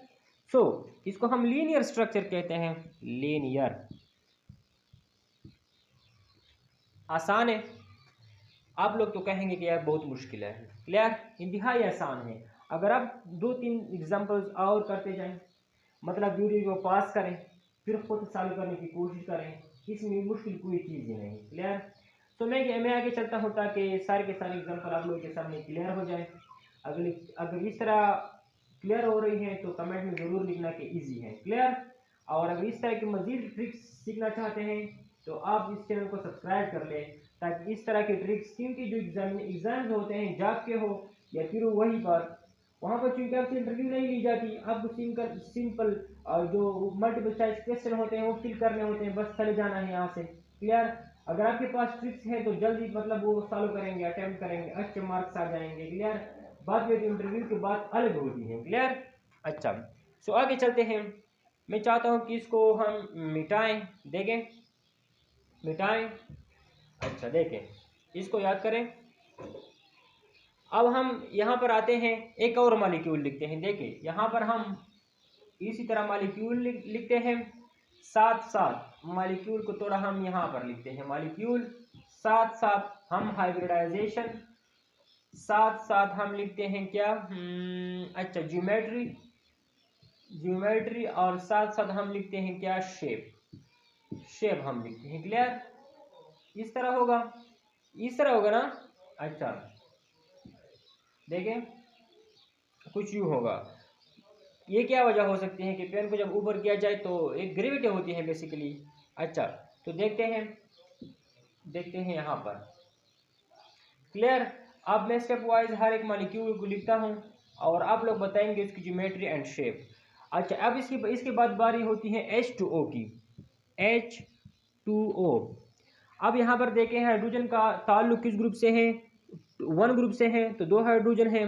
सो इसको हम लीनियर स्ट्रक्चर कहते हैं, लीनियर। आसान है, आप लोग तो कहेंगे कि यार बहुत मुश्किल है। क्लियर, इंतहाई आसान है। अगर आप 2-3 एग्जांपल्स और करते जाएं, मतलब वीडियो को पास करें, फिर खुद सॉल्व करने की कोशिश करें, इसमें मुश्किल कोई चीज़ ही नहीं। क्लियर, तो मैं आगे चलता हूँ ताकि सारे के सारे एग्जांपल आप लोगों के सामने क्लियर हो जाए। अगर इस तरह क्लियर हो रही है तो कमेंट में ज़रूर लिखना कि इजी है। क्लियर, और अगर इस तरह की मज़ीद ट्रिक्स सीखना चाहते हैं तो आप इस चैनल को सब्सक्राइब कर लें, ताकि इस तरह की ट्रिक्स, क्योंकि जो एग्जाम्स होते हैं जॉब के हो या फिर वहीं पर, वहाँ पर चूंकि आपसे इंटरव्यू नहीं ली जाती, आपको सिंपल जो मल्टीपल चॉइस क्वेश्चन होते हैं वो फिल करने होते हैं, बस चले जाना है यहाँ से। क्लियर, अगर आपके पास ट्रिक्स है तो जल्दी मतलब वो फॉलो करेंगे, अटेम्प्ट करेंगे, अच्छे मार्क्स आ जाएंगे। क्लियर, बात में इंटरव्यू की बात अलग होती है। क्लियर, अच्छा, सो आगे चलते हैं। मैं चाहता हूँ कि इसको हम मिटाएं, देखें, मिटाएं। अच्छा, देखें, इसको याद करें। अब हम यहाँ पर आते हैं, एक और मालिक्यूल लिखते हैं। देखिए यहाँ पर हम इसी तरह मालिक्यूल लिखते हैं, साथ साथ मालिक्यूल को थोड़ा हम यहाँ पर लिखते हैं, मालिक्यूल, साथ साथ हम हाइब्रिडाइजेशन, साथ साथ हम लिखते हैं क्या, अच्छा, ज्योमेट्री, ज्योमेट्री, और साथ साथ हम लिखते हैं क्या, शेप, शेप हम लिखते हैं। क्लियर, इस तरह होगा, इस तरह होगा ना। अच्छा, देखें कुछ यूँ होगा। ये क्या वजह हो सकती है कि पेन को जब ऊपर किया जाए तो एक ग्रेविटी होती है बेसिकली। अच्छा, तो देखते हैं, देखते हैं यहाँ पर। क्लियर, अब मैं स्टेप वाइज हर एक मॉलिक्यूल को लिखता हूँ और आप लोग बताएंगे इसकी ज्योमेट्री एंड शेप। अच्छा, अब इसके बाद बारी होती है H2O की, H2O। अब यहाँ पर देखें हाइड्रोजन का ताल्लुक किस ग्रुप से है, 1 ग्रुप से है, तो 2 हाइड्रोजन है।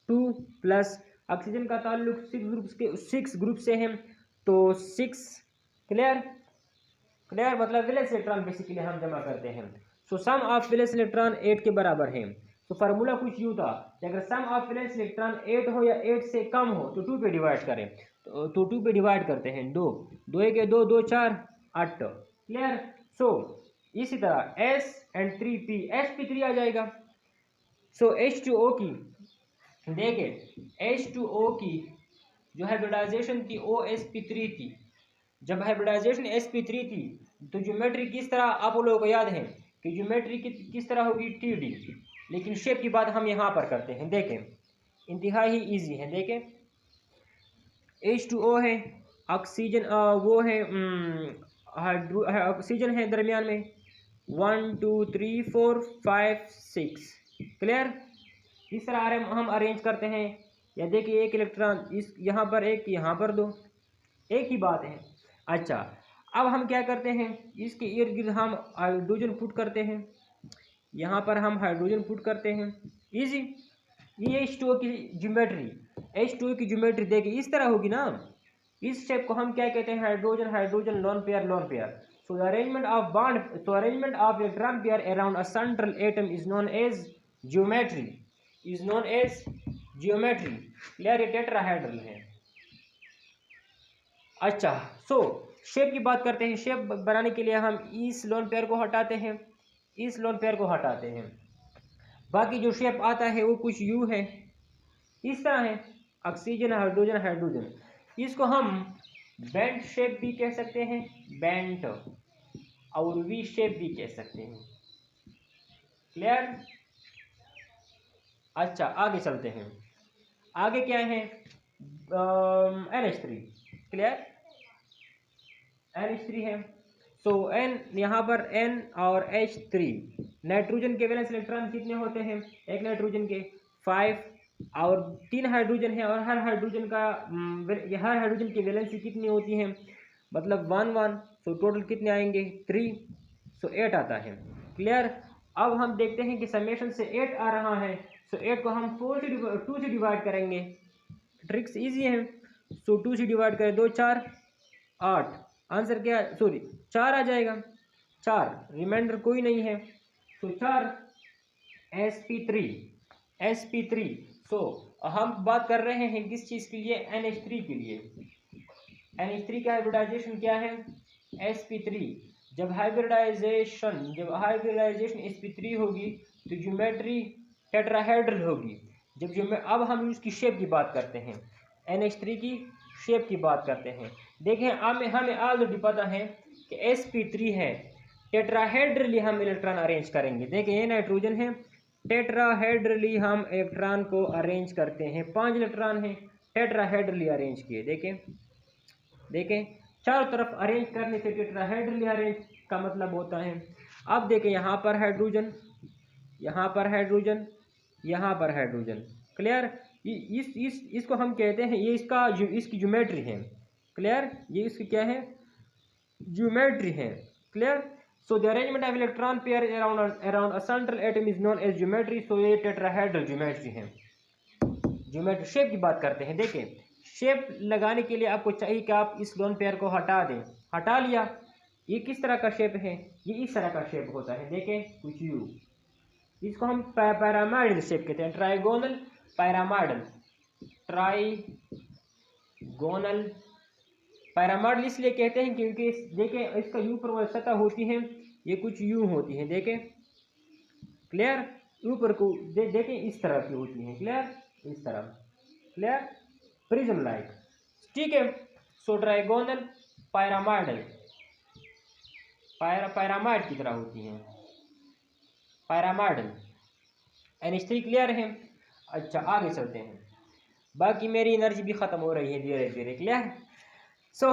2 प्लस ऑक्सीजन का ताल्लुक 6 ग्रुप से है तो 6। क्लियर क्लियर मतलब वैलेंस इलेक्ट्रॉन बेसिकली हम जमा करते हैं। सो सम ऑफ वैलेंस इलेक्ट्रॉन 8 के बराबर है। तो फार्मूला कुछ यूँ था कि अगर सम ऑफ वैलेंस इलेक्ट्रॉन 8 हो या 8 से कम हो तो 2 पे डिवाइड करें। तो 2 पे डिवाइड करते हैं 2 2 1 2 2 4 8। क्लियर। सो इसी तरह S एंड 3p sp3 आ जाएगा। सो H2O की देखिए H2O की जो हाइब्रिडाइजेशन थी OsP3 थी। जब हाइब्रिडाइजेशन sp3 थी तो ज्योमेट्री किस तरह आप लोगों को याद है कि ज्योमेट्री किस तरह होगी TD। लेकिन शेप की बात हम यहाँ पर करते हैं। देखें इंतहा ही ईजी है। देखें H2O है, ऑक्सीजन वो है ऑक्सीजन है दरमियान में 1 2 3 4 5 6। क्लियर। इस तरह हम अरेंज करते हैं। या देखिए एक इलेक्ट्रॉन इस यहाँ पर एक यहाँ पर दो, एक ही बात है। अच्छा अब हम क्या करते हैं इसके इर्द गिर्द हम हाइड्रोजन पुट करते हैं। यहाँ पर हम हाइड्रोजन पुट करते हैं। इजी। ये H2O की ज्योमेट्री H2O की ज्योमेट्री देखिए इस तरह होगी ना। इस शेप को हम क्या कहते हैं hydrogen hydrogen lone pair lone pair. So the arrangement of electron pair around a central atom is known as geometry. Clear. ये टेट्राहेड्रल है। अच्छा सो शेप की बात करते हैं। शेप बनाने के लिए हम इस लोन पेयर को हटाते हैं, इस लोन पेयर को हटाते हैं। बाकी जो शेप आता है वो कुछ यू है, इस तरह है ऑक्सीजन हाइड्रोजन हाइड्रोजन। इसको हम बेंट शेप भी कह सकते हैं, बेंट, और वी शेप भी कह सकते हैं। क्लियर। अच्छा आगे चलते हैं। आगे क्या है NH3। क्लियर NH3 है। सो N यहाँ पर N और H3 नाइट्रोजन के वैलेंस इलेक्ट्रॉन कितने होते हैं एक नाइट्रोजन के 5 और 3 हाइड्रोजन है और हर हाइड्रोजन की वैलेंसी कितनी होती है मतलब 1 1। सो टोटल कितने आएंगे 3। सो 8 आता है। क्लियर। अब हम देखते हैं कि समेशन से 8 आ रहा है। सो 8 को हम 2 से डिवाइड करेंगे। ट्रिक्स इजी है। सो 2 से डिवाइड करें 2 4 8। आंसर क्या सॉरी 4 आ जाएगा। 4 रिमाइंडर कोई नहीं है। सो 4 sp3। सो हम बात कर रहे हैं किस चीज़ के लिए NH3 के लिए। NH3 का हाइब्रिडाइजेशन क्या है sp3। जब हाइब्रिडाइजेशन sp3 होगी तो ज्योमेट्री टेट्राहेड्रल होगी। अब हम उसकी शेप की बात करते हैं, NH3 की शेप की बात करते हैं। देखें हमें ऑलरेडी पता है कि sp3 है, टेट्राहेड्रली हम इलेक्ट्रॉन अरेंज करेंगे। देखें ये नाइट्रोजन है, टेट्राहेड्रली हम इलेक्ट्रॉन को अरेंज करते हैं। 5 इलेक्ट्रॉन हैं टेट्राहेड्रली अरेंज किए। देखें चारों तरफ अरेंज करने से टेट्राहेड्रली अरेंज का मतलब होता है। अब देखें यहाँ पर हाइड्रोजन, यहाँ पर हाइड्रोजन, यहाँ पर हाइड्रोजन। क्लियर। इसको हम कहते हैं ये इसकी ज्योमेट्री है। क्लियर। ये इसकी क्या है ज्योमेट्री है। Clear. So the arrangement of electron pair around a central atom is known as geometry. So ये टेट्राहेड्रल ज्योमेट्री है। ज्योमेट्री शेप की बात करते हैं। देखें शेप लगाने के लिए आपको चाहिए कि आप इस लोन पेयर को हटा दें। हटा लिया। ये किस तरह का शेप है ये इस तरह का शेप होता है। देखें कुछ यू, इसको हम पैरामाइडल शेप कहते हैं। ट्राइगोनल पैरामाइडल, ट्राइगोनल पैरामाइडल इसलिए कहते हैं क्योंकि देखें इसका यू पर सतह होती है, ये कुछ यू होती है। देखें क्लियर। ऊपर को देखें इस तरह की होती है। क्लियर इस तरह। Clear prism like. ठीक है। सो ट्राइगोनल पैरामाइडल पैरामाइड की तरह होती हैं पैरामाइडल। NH3 क्लियर है। अच्छा आगे चलते हैं। बाकी मेरी एनर्जी भी ख़त्म हो रही है धीरे धीरे। क्लियर। सो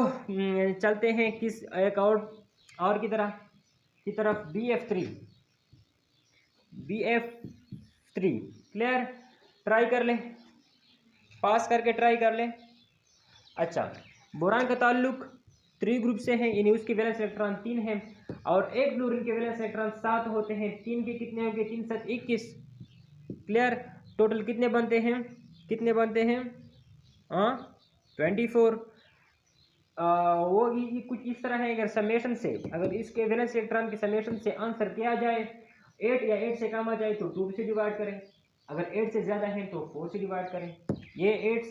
चलते हैं किस एक और की तरफ BF3। क्लियर। ट्राई कर लें, पास करके ट्राई कर लें। अच्छा बोरान का ताल्लुक 3 ग्रुप से है, यानी उसके वैलेंस इलेक्ट्रॉन 3 हैं और एक फ्लोरीन के वैलेंस इलेक्ट्रॉन 7 होते हैं। 3 के कितने होंगे 3 7 21। क्लियर। टोटल कितने बनते हैं कितने बनते हैं? हाँ 24। वो ये कुछ इस तरह है, अगर समेशन से, अगर इसके वैलेंस इलेक्ट्रॉन के समेशन से आंसर क्या आ जाए 8 या 8 से कम आ जाए तो 2 से डिवाइड करें, अगर 8 से ज़्यादा है तो 4 से डिवाइड करें। ये 8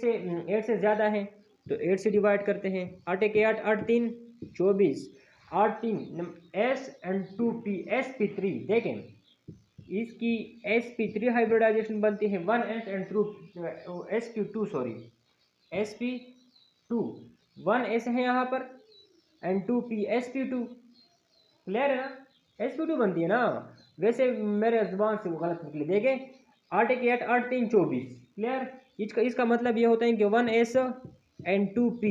से ज़्यादा है तो 8 से डिवाइड करते हैं। 8 के 8, 8 3 24, 8 3 S एंड 2P sp3। देखें इसकी sp3 हाइब्रिडाइजेशन बनती है 1S and 2 sp2 sorry sp2 1S है यहाँ पर एंड 2P sp2। क्लियर है ना? sp2 बनती है ना, वैसे मेरे जुबान से वो गलत निकली। देखें 8 के 8, 8 3 24। क्लियर? इसका मतलब ये होता है कि 1S एंड 2P।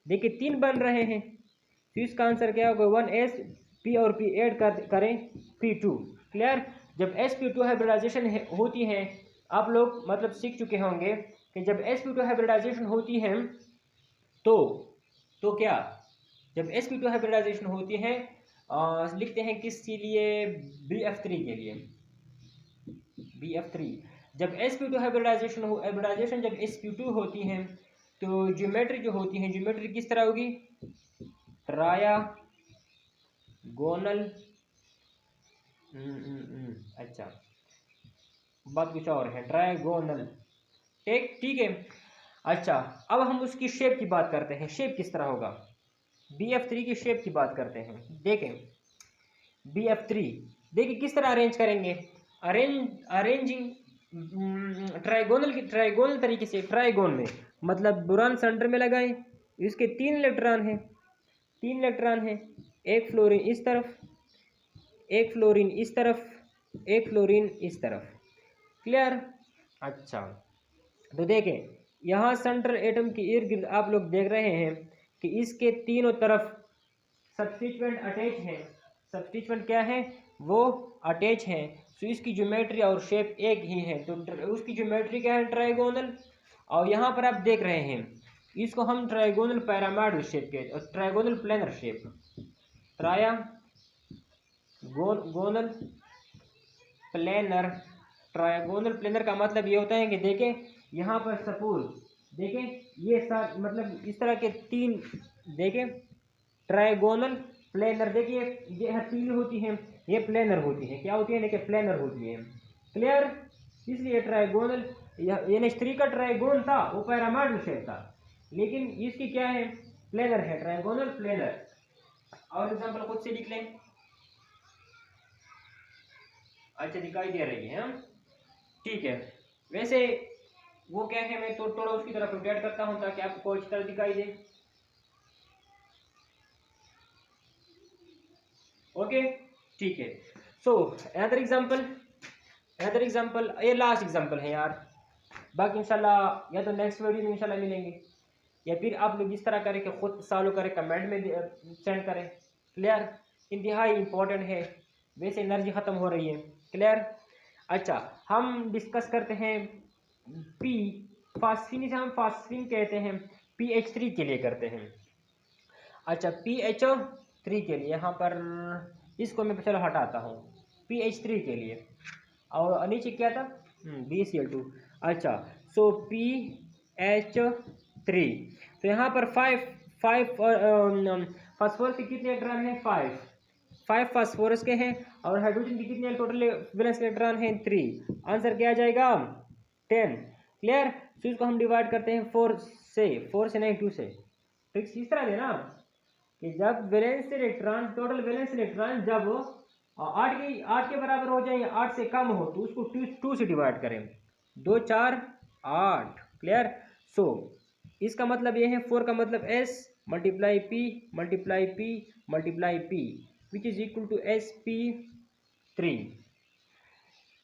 देखिए 3 बन रहे हैं तो इसका आंसर क्या होगा? 1S, P और P ऐड करें P2। क्लियर? जब sp2 हाइब्रिडाइजेशन होती है, आप लोग मतलब सीख चुके होंगे कि जब sp2 हाइब्रिडाइजेशन होती है तो क्या, जब sp2 हाइब्रिडाइजेशन होती है लिखते हैं किसके लिए? bf3 के लिए। bf3 जब sp2 हाइब्रिडाइजेशन जब sp2 होती है तो ज्योमेट्री जो होती है, ज्योमेट्री किस तरह होगी? ट्रायागोनल। अच्छा बात कुछ और है, ट्रायगोनल। ठीक है। अच्छा अब हम उसकी शेप की बात करते हैं, शेप किस तरह होगा? bf3 की शेप की बात करते हैं। देखें bf3 देखिए किस तरह अरेंज करेंगे। अरेंजिंग ट्रायगोनल तरीके से, ट्रायगोन में मतलब बुरान सेंटर में लगाएं। इसके 3 इलेक्ट्रॉन हैं, 3 इलेक्ट्रॉन हैं, एक फ्लोरीन इस तरफ, एक फ्लोरीन इस तरफ, एक फ्लोरीन इस तरफ। क्लियर? अच्छा तो देखें यहाँ सेंट्रल एटम के इर्द गिर्द आप लोग देख रहे हैं कि इसके तीनों तरफ सब्स्टिट्यूएंट अटैच है। सब्स्टिट्यूएंट क्या है? वो अटैच हैं। तो इसकी ज्योमेट्री और शेप एक ही है, तो उसकी ज्योमेट्री क्या है? ट्रायगोनल। और यहाँ पर आप देख रहे हैं इसको हम ट्रायगोनल पैरामिडल शेप के और trigonal planar shape, trigonal planar. Trigonal planar का मतलब ये होता है कि देखें यहाँ पर सपोज देखें ये साथ मतलब इस तरह के 3 देखें ट्रायगोनल प्लेनर। देखिए ये तीन होती हैं, ये प्लेनर होती है। क्या होती है? देखिए प्लेनर होती है। क्लियर? इसलिए ट्रायगोनल यानी 3 का ट्रायगोन था वो पैरामिडल शेप था, लेकिन इसकी क्या है? प्लेनर है, ट्रायगोनल प्लेनर। और एग्जांपल खुद से लिख लें। अच्छा दिखाई दे रही है? ठीक है। वैसे वो क्या है, मैं तो थोड़ा उसकी तरफ रोटेट करता हूं ताकि आपको अच्छी तरह दिखाई दे। ओके ठीक है। सो अनदर एग्जांपल, ये लास्ट एग्जांपल है यार, बाकी इंशाल्लाह या तो नेक्स्ट वीडियो में इंशाल्लाह मिलेंगे, या फिर आप लोग इस तरह करें कि खुद सॉल्व करें, कमेंट में सेंड करें। क्लियर? इंतहाई इंपॉर्टेंट है, वैसे एनर्जी ख़त्म हो रही है। क्लियर? अच्छा हम डिस्कस करते हैं पी फास्फिन, से हम फास्फिन कहते हैं, pH3 के लिए करते हैं। अच्छा pH3 के लिए यहाँ पर इसको मैं चलो हटाता हूँ, pH3 के लिए। और नीचे क्या था? BCl2। अच्छा सो pH3, तो यहाँ पर 5 फास्फोरस के कितने इलेक्ट्रॉन हैं? 5 फास्फोरस के हैं। और हाइड्रोजन के कितने टोटल वैलेंस इलेक्ट्रॉन हैं? 3। आंसर क्या आ जाएगा? 10। क्लियर? तो इसको हम डिवाइड करते हैं 4 से नहीं 2 से। ट्रिक्स इस तरह देना कि जब valence electron, total valence electron जब 8 के बराबर हो जाए या 8 से कम हो तो उसको 2 से डिवाइड करें। 2 4 8। क्लियर? सो इसका मतलब ये है 4 का मतलब S multiply P multiply P multiply P which is equal to sp3।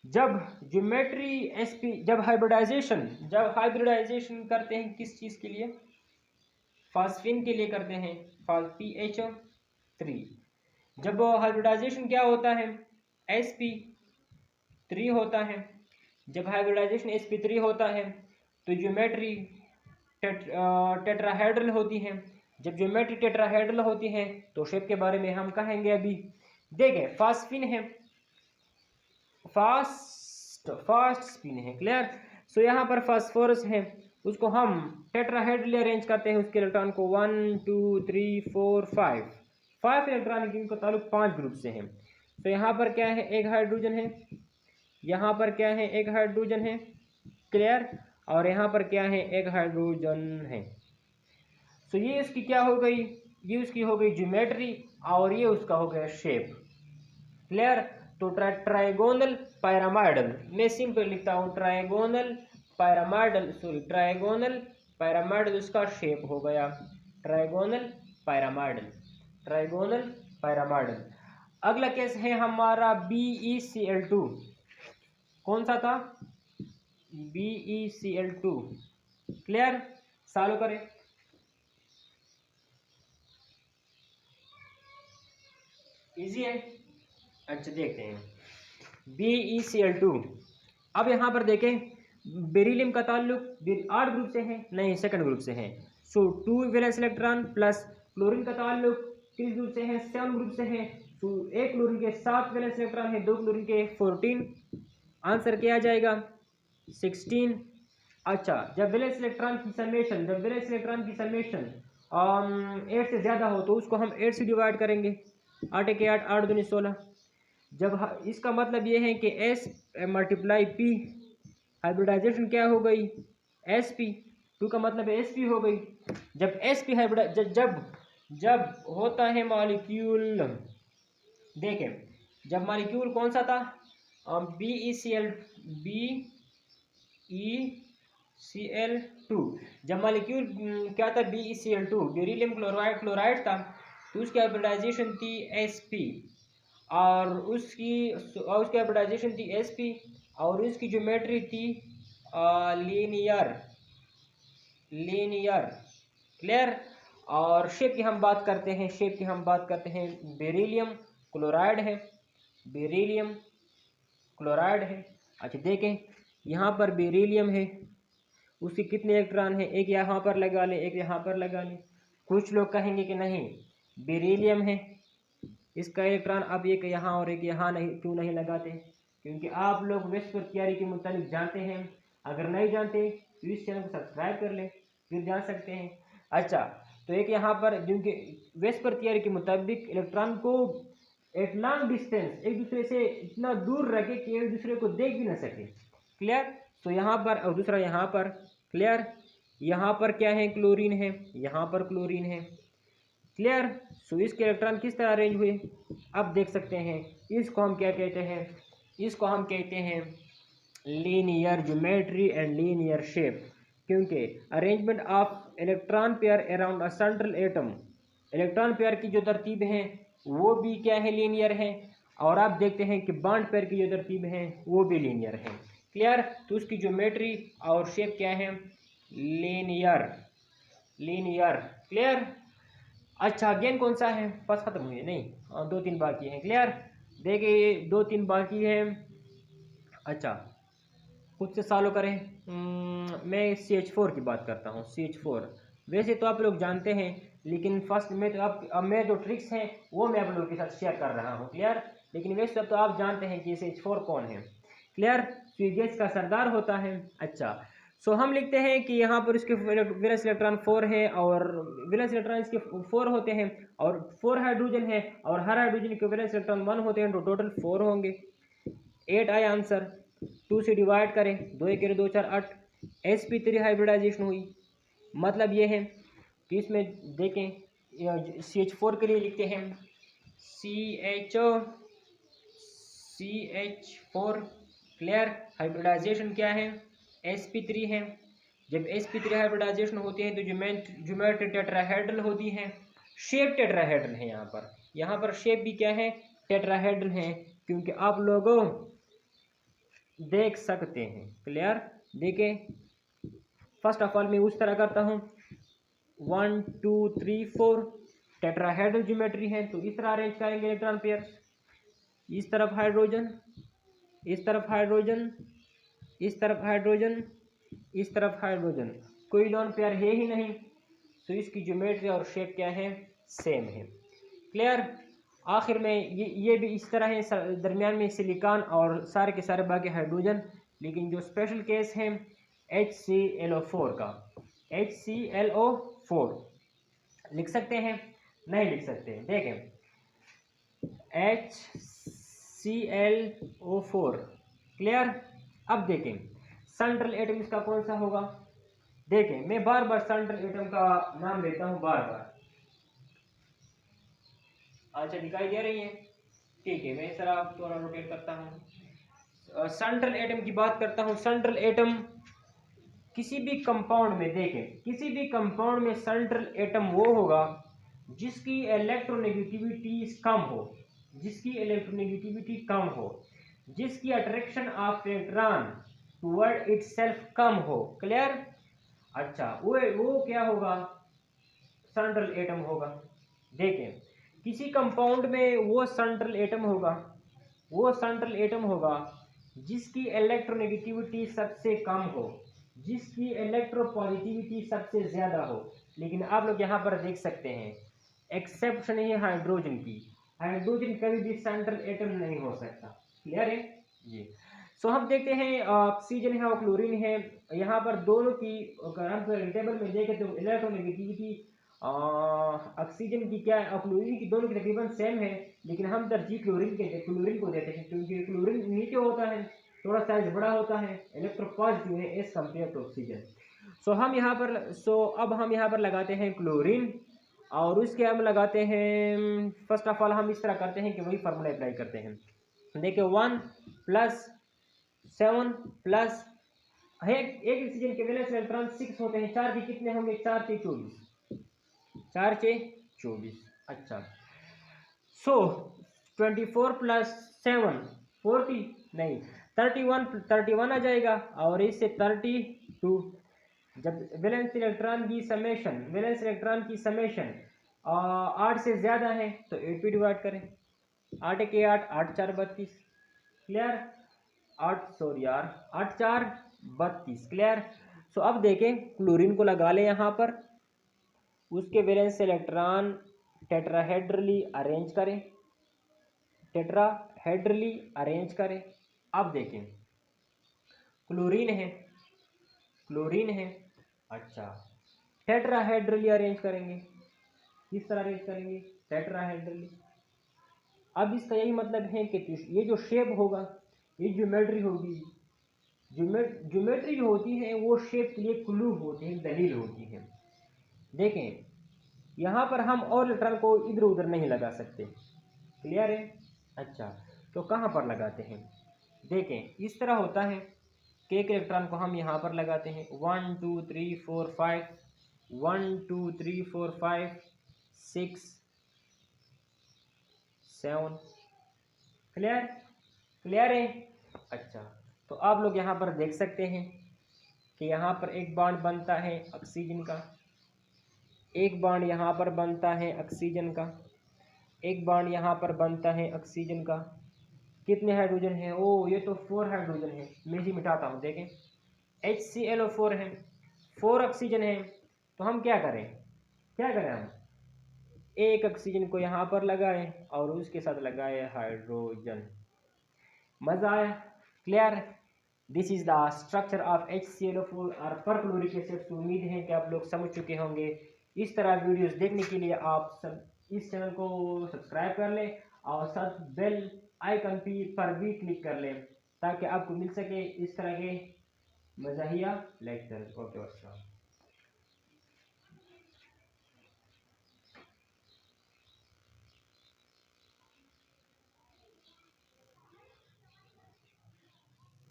जब ज्योमेट्री जब हाइब्रिडाइजेशन करते हैं किस चीज़ के लिए? फास्फिन के लिए करते हैं, pH3। जब हाइब्रिडाइजेशन क्या होता है? sp3 होता है। जब हाइब्रिडाइजेशन sp3 होता है तो ज्योमेट्री टेट्राहेड्रल होती है। जब ज्योमेट्री टेट्राहेड्रल होती है तो शेप के बारे में हम कहेंगे अभी। देखें फास्फिन है, फास्ट स्पिन है। क्लियर? सो यहाँ पर फास्फोरस है, उसको हम टेट्राहेड्रली अरेंज करते हैं। उसके इलेक्ट्रॉन को 1 2 3 4 5 इलेक्ट्रॉन जिनका ताल्लुक 5 ग्रुप से है। तो यहाँ पर क्या है, एक हाइड्रोजन है, यहाँ पर क्या है, एक हाइड्रोजन है, क्लियर। और यहाँ पर क्या है, एक हाइड्रोजन है। तो ये इसकी क्या हो गई, ये उसकी हो गई ज्योमेट्री और ये उसका हो गया शेप, क्लियर। तो ट्राइगोनल पैरामाइडल, मैं सिंपल लिखता हूँ ट्राइगोनल पैरामाइडल, सॉरी ट्राइगोनल पैरामाइडल उसका शेप हो गया ट्राइगोनल पैरामाइडल, ट्राइगोनल पैरामाइडल। अगला केस है हमारा BeCl2, कौन सा था, BeCl2, क्लियर। सॉल्व करें, इजी है। अच्छा देखते हैं BeCl2। अब यहाँ पर देखें बेरिलियम का ताल्लुक 8 ग्रुप से है, नहीं सेकंड ग्रुप से है। सो 2 वैलेंस इलेक्ट्रॉन प्लस क्लोरीन का ताल्लुक किस ग्रुप से है, 7 ग्रुप से है। तो एक क्लोरीन के 7 वैलेंस इलेक्ट्रॉन है, 2 क्लोरीन के 14। आंसर क्या आ जाएगा, 16। अच्छा, जब वैलेंस इलेक्ट्रॉन की समेशन, 8 से ज़्यादा हो तो उसको हम 8 से डिवाइड करेंगे, 8 के 8, 8 दूनी 16। जब इसका मतलब ये है कि S मल्टीप्लाई P, हाइब्रिडाइजेशन क्या हो गई, SP, 2 का मतलब SP हो गई। जब SP हाइब्रिड जब होता है मॉलिक्यूल, देखें जब मॉलिक्यूल कौन सा था, BeCl2, जब मॉलिक्यूल क्या था, BeCl2 बेरिलियम क्लोराइड था, तो उसकी हाइब्रिडाइजेशन थी SP और उसकी हाइब्रिडाइजेशन थी SP और उसकी ज्योमेट्री थी लीनियर, क्लियर। और शेप की हम बात करते हैं, बेरिलियम क्लोराइड है, अच्छा देखें यहाँ पर बेरिलियम है, उसके कितने इलेक्ट्रॉन है, एक यहाँ पर लगा लें, एक यहाँ पर लगा लें। कुछ लोग कहेंगे कि नहीं बेरिलियम है, इसका इलेक्ट्रॉन अब एक यहाँ और एक यहाँ नहीं, क्यों नहीं लगाते, क्योंकि आप लोग वेस्पर थियरी के मुताबिक जानते हैं। अगर नहीं जानते तो इस चैनल को सब्सक्राइब कर लें, फिर जान सकते हैं। अच्छा, तो एक यहाँ पर क्योंकि वेस्पर थियरी के मुताबिक इलेक्ट्रॉन को एट लॉन्ग डिस्टेंस एक दूसरे से इतना दूर रखे कि एक दूसरे को देख भी ना सके, क्लियर। तो यहाँ पर और दूसरा यहाँ पर, क्लियर। यहाँ पर क्या है, क्लोरीन है, यहाँ पर क्लोरीन है, क्लियर। सो इसके इलेक्ट्रॉन किस तरह अरेंज हुए, अब देख सकते हैं। इसको हम क्या कहते हैं, linear geometry and linear shape, क्योंकि arrangement of electron pair around a central atom, electron pair की जो तरतीब है वो भी क्या है, लीनियर है। और आप देखते हैं कि बॉन्ड पेयर की जो तरतीब है वो भी लीनियर है, क्लियर। तो उसकी ज्योमेट्री और शेप क्या है, लीनियर, क्लियर। अच्छा अगेन कौन सा है, बस खत्म हुई है, नहीं 2-3 बाकी हैं, क्लियर। देखिए 2-3 बाकी है। अच्छा खुद से सॉल्व करें। मैं CH4 की बात करता हूँ, CH4 वैसे तो आप लोग जानते हैं, लेकिन फर्स्ट में तो अब मैं जो ट्रिक्स हैं वो मैं आप लोगों के साथ शेयर कर रहा हूँ, क्लियर। लेकिन वैसे तो आप जानते हैं कि CH4 कौन है, क्लियर। गैस का सरदार होता है। अच्छा सो हम लिखते हैं कि यहाँ पर इसके वैलेंस इलेक्ट्रॉन 4 है और वैलेंस इलेक्ट्रॉन इसके 4 होते हैं और 4 हाइड्रोजन है और हर हाइड्रोजन के वैलेंस इलेक्ट्रॉन 1 होते हैं, तो टोटल 4 होंगे। 8 आया आंसर, 2 से डिवाइड करें, 2 1 2 4 8, sp3 हाइब्रिडाइजेशन हुई। मतलब ये है कि इसमें देखें CH4 के लिए लिखते हैं CH4, क्लियर। हाइब्रिडाइजेशन क्या है, sp3 है। जब sp3 हाइब्रिडाइजेशन होती है तो ज्योमेट्री टेट्राहेड्रल होती है, शेप टेट्राहेड्रल है। यहाँ पर शेप भी क्या है, टेट्राहेड्रल है, क्योंकि आप लोगों देख सकते हैं, क्लियर। देखें फर्स्ट ऑफ ऑल मैं उस तरह करता हूँ 1 2 3 4 टेट्राहेड्रल ज्योमेट्री है, तो इस तरह अरेंज करेंगे इलेक्ट्रॉन पेयर, इस तरफ हाइड्रोजन, इस तरफ हाइड्रोजन, इस तरफ हाइड्रोजन, इस तरफ हाइड्रोजन, कोई लोन पेयर है ही नहीं, तो इसकी ज्योमेट्री और शेप क्या है, सेम है, क्लियर। आखिर में ये भी इस तरह है, दरमियान में सिलिकॉन और सारे के सारे बाकी हाइड्रोजन। लेकिन जो स्पेशल केस है HClO4 का, HClO4 लिख सकते हैं? नहीं लिख सकते। देखें HClO4 क्लियर। अब देखें सेंट्रल एटम इसका कौन सा होगा। देखें मैं बार बार सेंट्रल एटम का नाम लेता हूं बार बार। अच्छा दिखाई दे रही है? ठीक है, मैं सर आप थोड़ा रोटेट करता हूँ। सेंट्रल एटम की बात करता हूँ। सेंट्रल एटम किसी भी कंपाउंड में, देखें किसी भी कंपाउंड में सेंट्रल एटम वो होगा जिसकी इलेक्ट्रोनेगेटिविटी कम हो, जिसकी इलेक्ट्रोनेगेटिविटी कम हो, जिसकी attraction of electron toward itself कम हो। क्लियर। अच्छा वो क्या होगा? सेंट्रल एटम होगा। देखें किसी कंपाउंड में वो सेंट्रल एटम होगा, वो सेंट्रल एटम होगा जिसकी इलेक्ट्रोनेगेटिविटी सबसे कम हो, जिसकी इलेक्ट्रोपॉजिटिविटी सबसे ज़्यादा हो। लेकिन आप लोग यहाँ पर देख सकते हैं एक्सेप्शन है हाइड्रोजन की। हाइड्रोजन कभी भी सेंट्रल एटम नहीं हो सकता। क्लियर है जी। सो हम देखते हैं ऑक्सीजन है और क्लोरीन है। यहाँ पर दोनों की अगर हम टेबल में देखें तो इलेक्ट्रोनेगेटिविटी ऑक्सीजन की क्या है और क्लोरीन की दोनों की तकरीबन सेम है, लेकिन हम तरजीह क्लोरीन को देते हैं क्योंकि क्लोरीन नीचे होता है, थोड़ा साइज बड़ा होता है, इलेक्ट्रोपॉजिटिव है एज कम्पेयर टू ऑक्सीजन। अब हम यहाँ पर लगाते हैं क्लोरीन और उसके हम लगाते हैं, फर्स्ट ऑफ ऑल हम इस तरह करते हैं कि वही फार्मूला अप्लाई करते हैं। देखिए 1 + 7 प्लस एक ऑक्सीजन के वैलेंस इलेक्ट्रॉन 6 होते हैं, 4 के कितने होंगे? 4 से 24, 4 से 24। अच्छा 24 + 7 40 नहीं 31 आ जाएगा और इससे 32। जब वैलेंस इलेक्ट्रॉन की समेशन 8 से ज़्यादा है तो 8 पे डिवाइड करें। 8 के 8, 8 4 32। क्लियर। 8 4 32। क्लियर। सो अब देखें क्लोरीन को लगा लें यहाँ पर, उसके वैलेंस इलेक्ट्रॉन टेट्राहेड्रली अरेंज करें, टेट्राहेड्रली अरेंज करें। अब देखें क्लोरीन है। अच्छा टेट्राहेड्रली अरेंज करेंगे। किस तरह अरेंज करेंगे? टेट्राहेड्रली। अब इसका यही मतलब है कि ये जो शेप होगा, ये ज्योमेट्री होगी, ज्योमेट्री जो होती है वो शेप के लिए क्लू होती है, दलील होती है। देखें यहाँ पर हम और इलेक्ट्रॉन को इधर उधर नहीं लगा सकते। क्लियर है। अच्छा तो कहाँ पर लगाते हैं? देखें इस तरह होता है कि एक इलेक्ट्रॉन को हम यहाँ पर लगाते हैं 1 2 3 4 5 1 2 3 4 5 6 7। क्लियर है। अच्छा तो आप लोग यहाँ पर देख सकते हैं कि यहाँ पर एक बॉन्ड बनता है ऑक्सीजन का, एक बॉन्ड यहाँ पर बनता है ऑक्सीजन का, एक बॉन्ड यहाँ पर बनता है ऑक्सीजन का। कितने हाइड्रोजन हैं? ओ ये तो 4 हाइड्रोजन है, मैं इसे मिटाता हूँ। देखें HClO4 है, 4 ऑक्सीजन है। तो हम क्या करें हम एक ऑक्सीजन को यहाँ पर लगाएं और उसके साथ लगाए हाइड्रोजन। मज़ा आया? Clear. This is the structure of HClO4 और परक्लोरिक एसिड। उम्मीद है कि आप लोग समझ चुके होंगे। इस तरह वीडियोस देखने के लिए आप सब इस चैनल को सब्सक्राइब कर लें और साथ बेल आइकन पर भी क्लिक कर लें ताकि आपको मिल सके इस तरह के मज़ाहिया लेक्चर। ओके।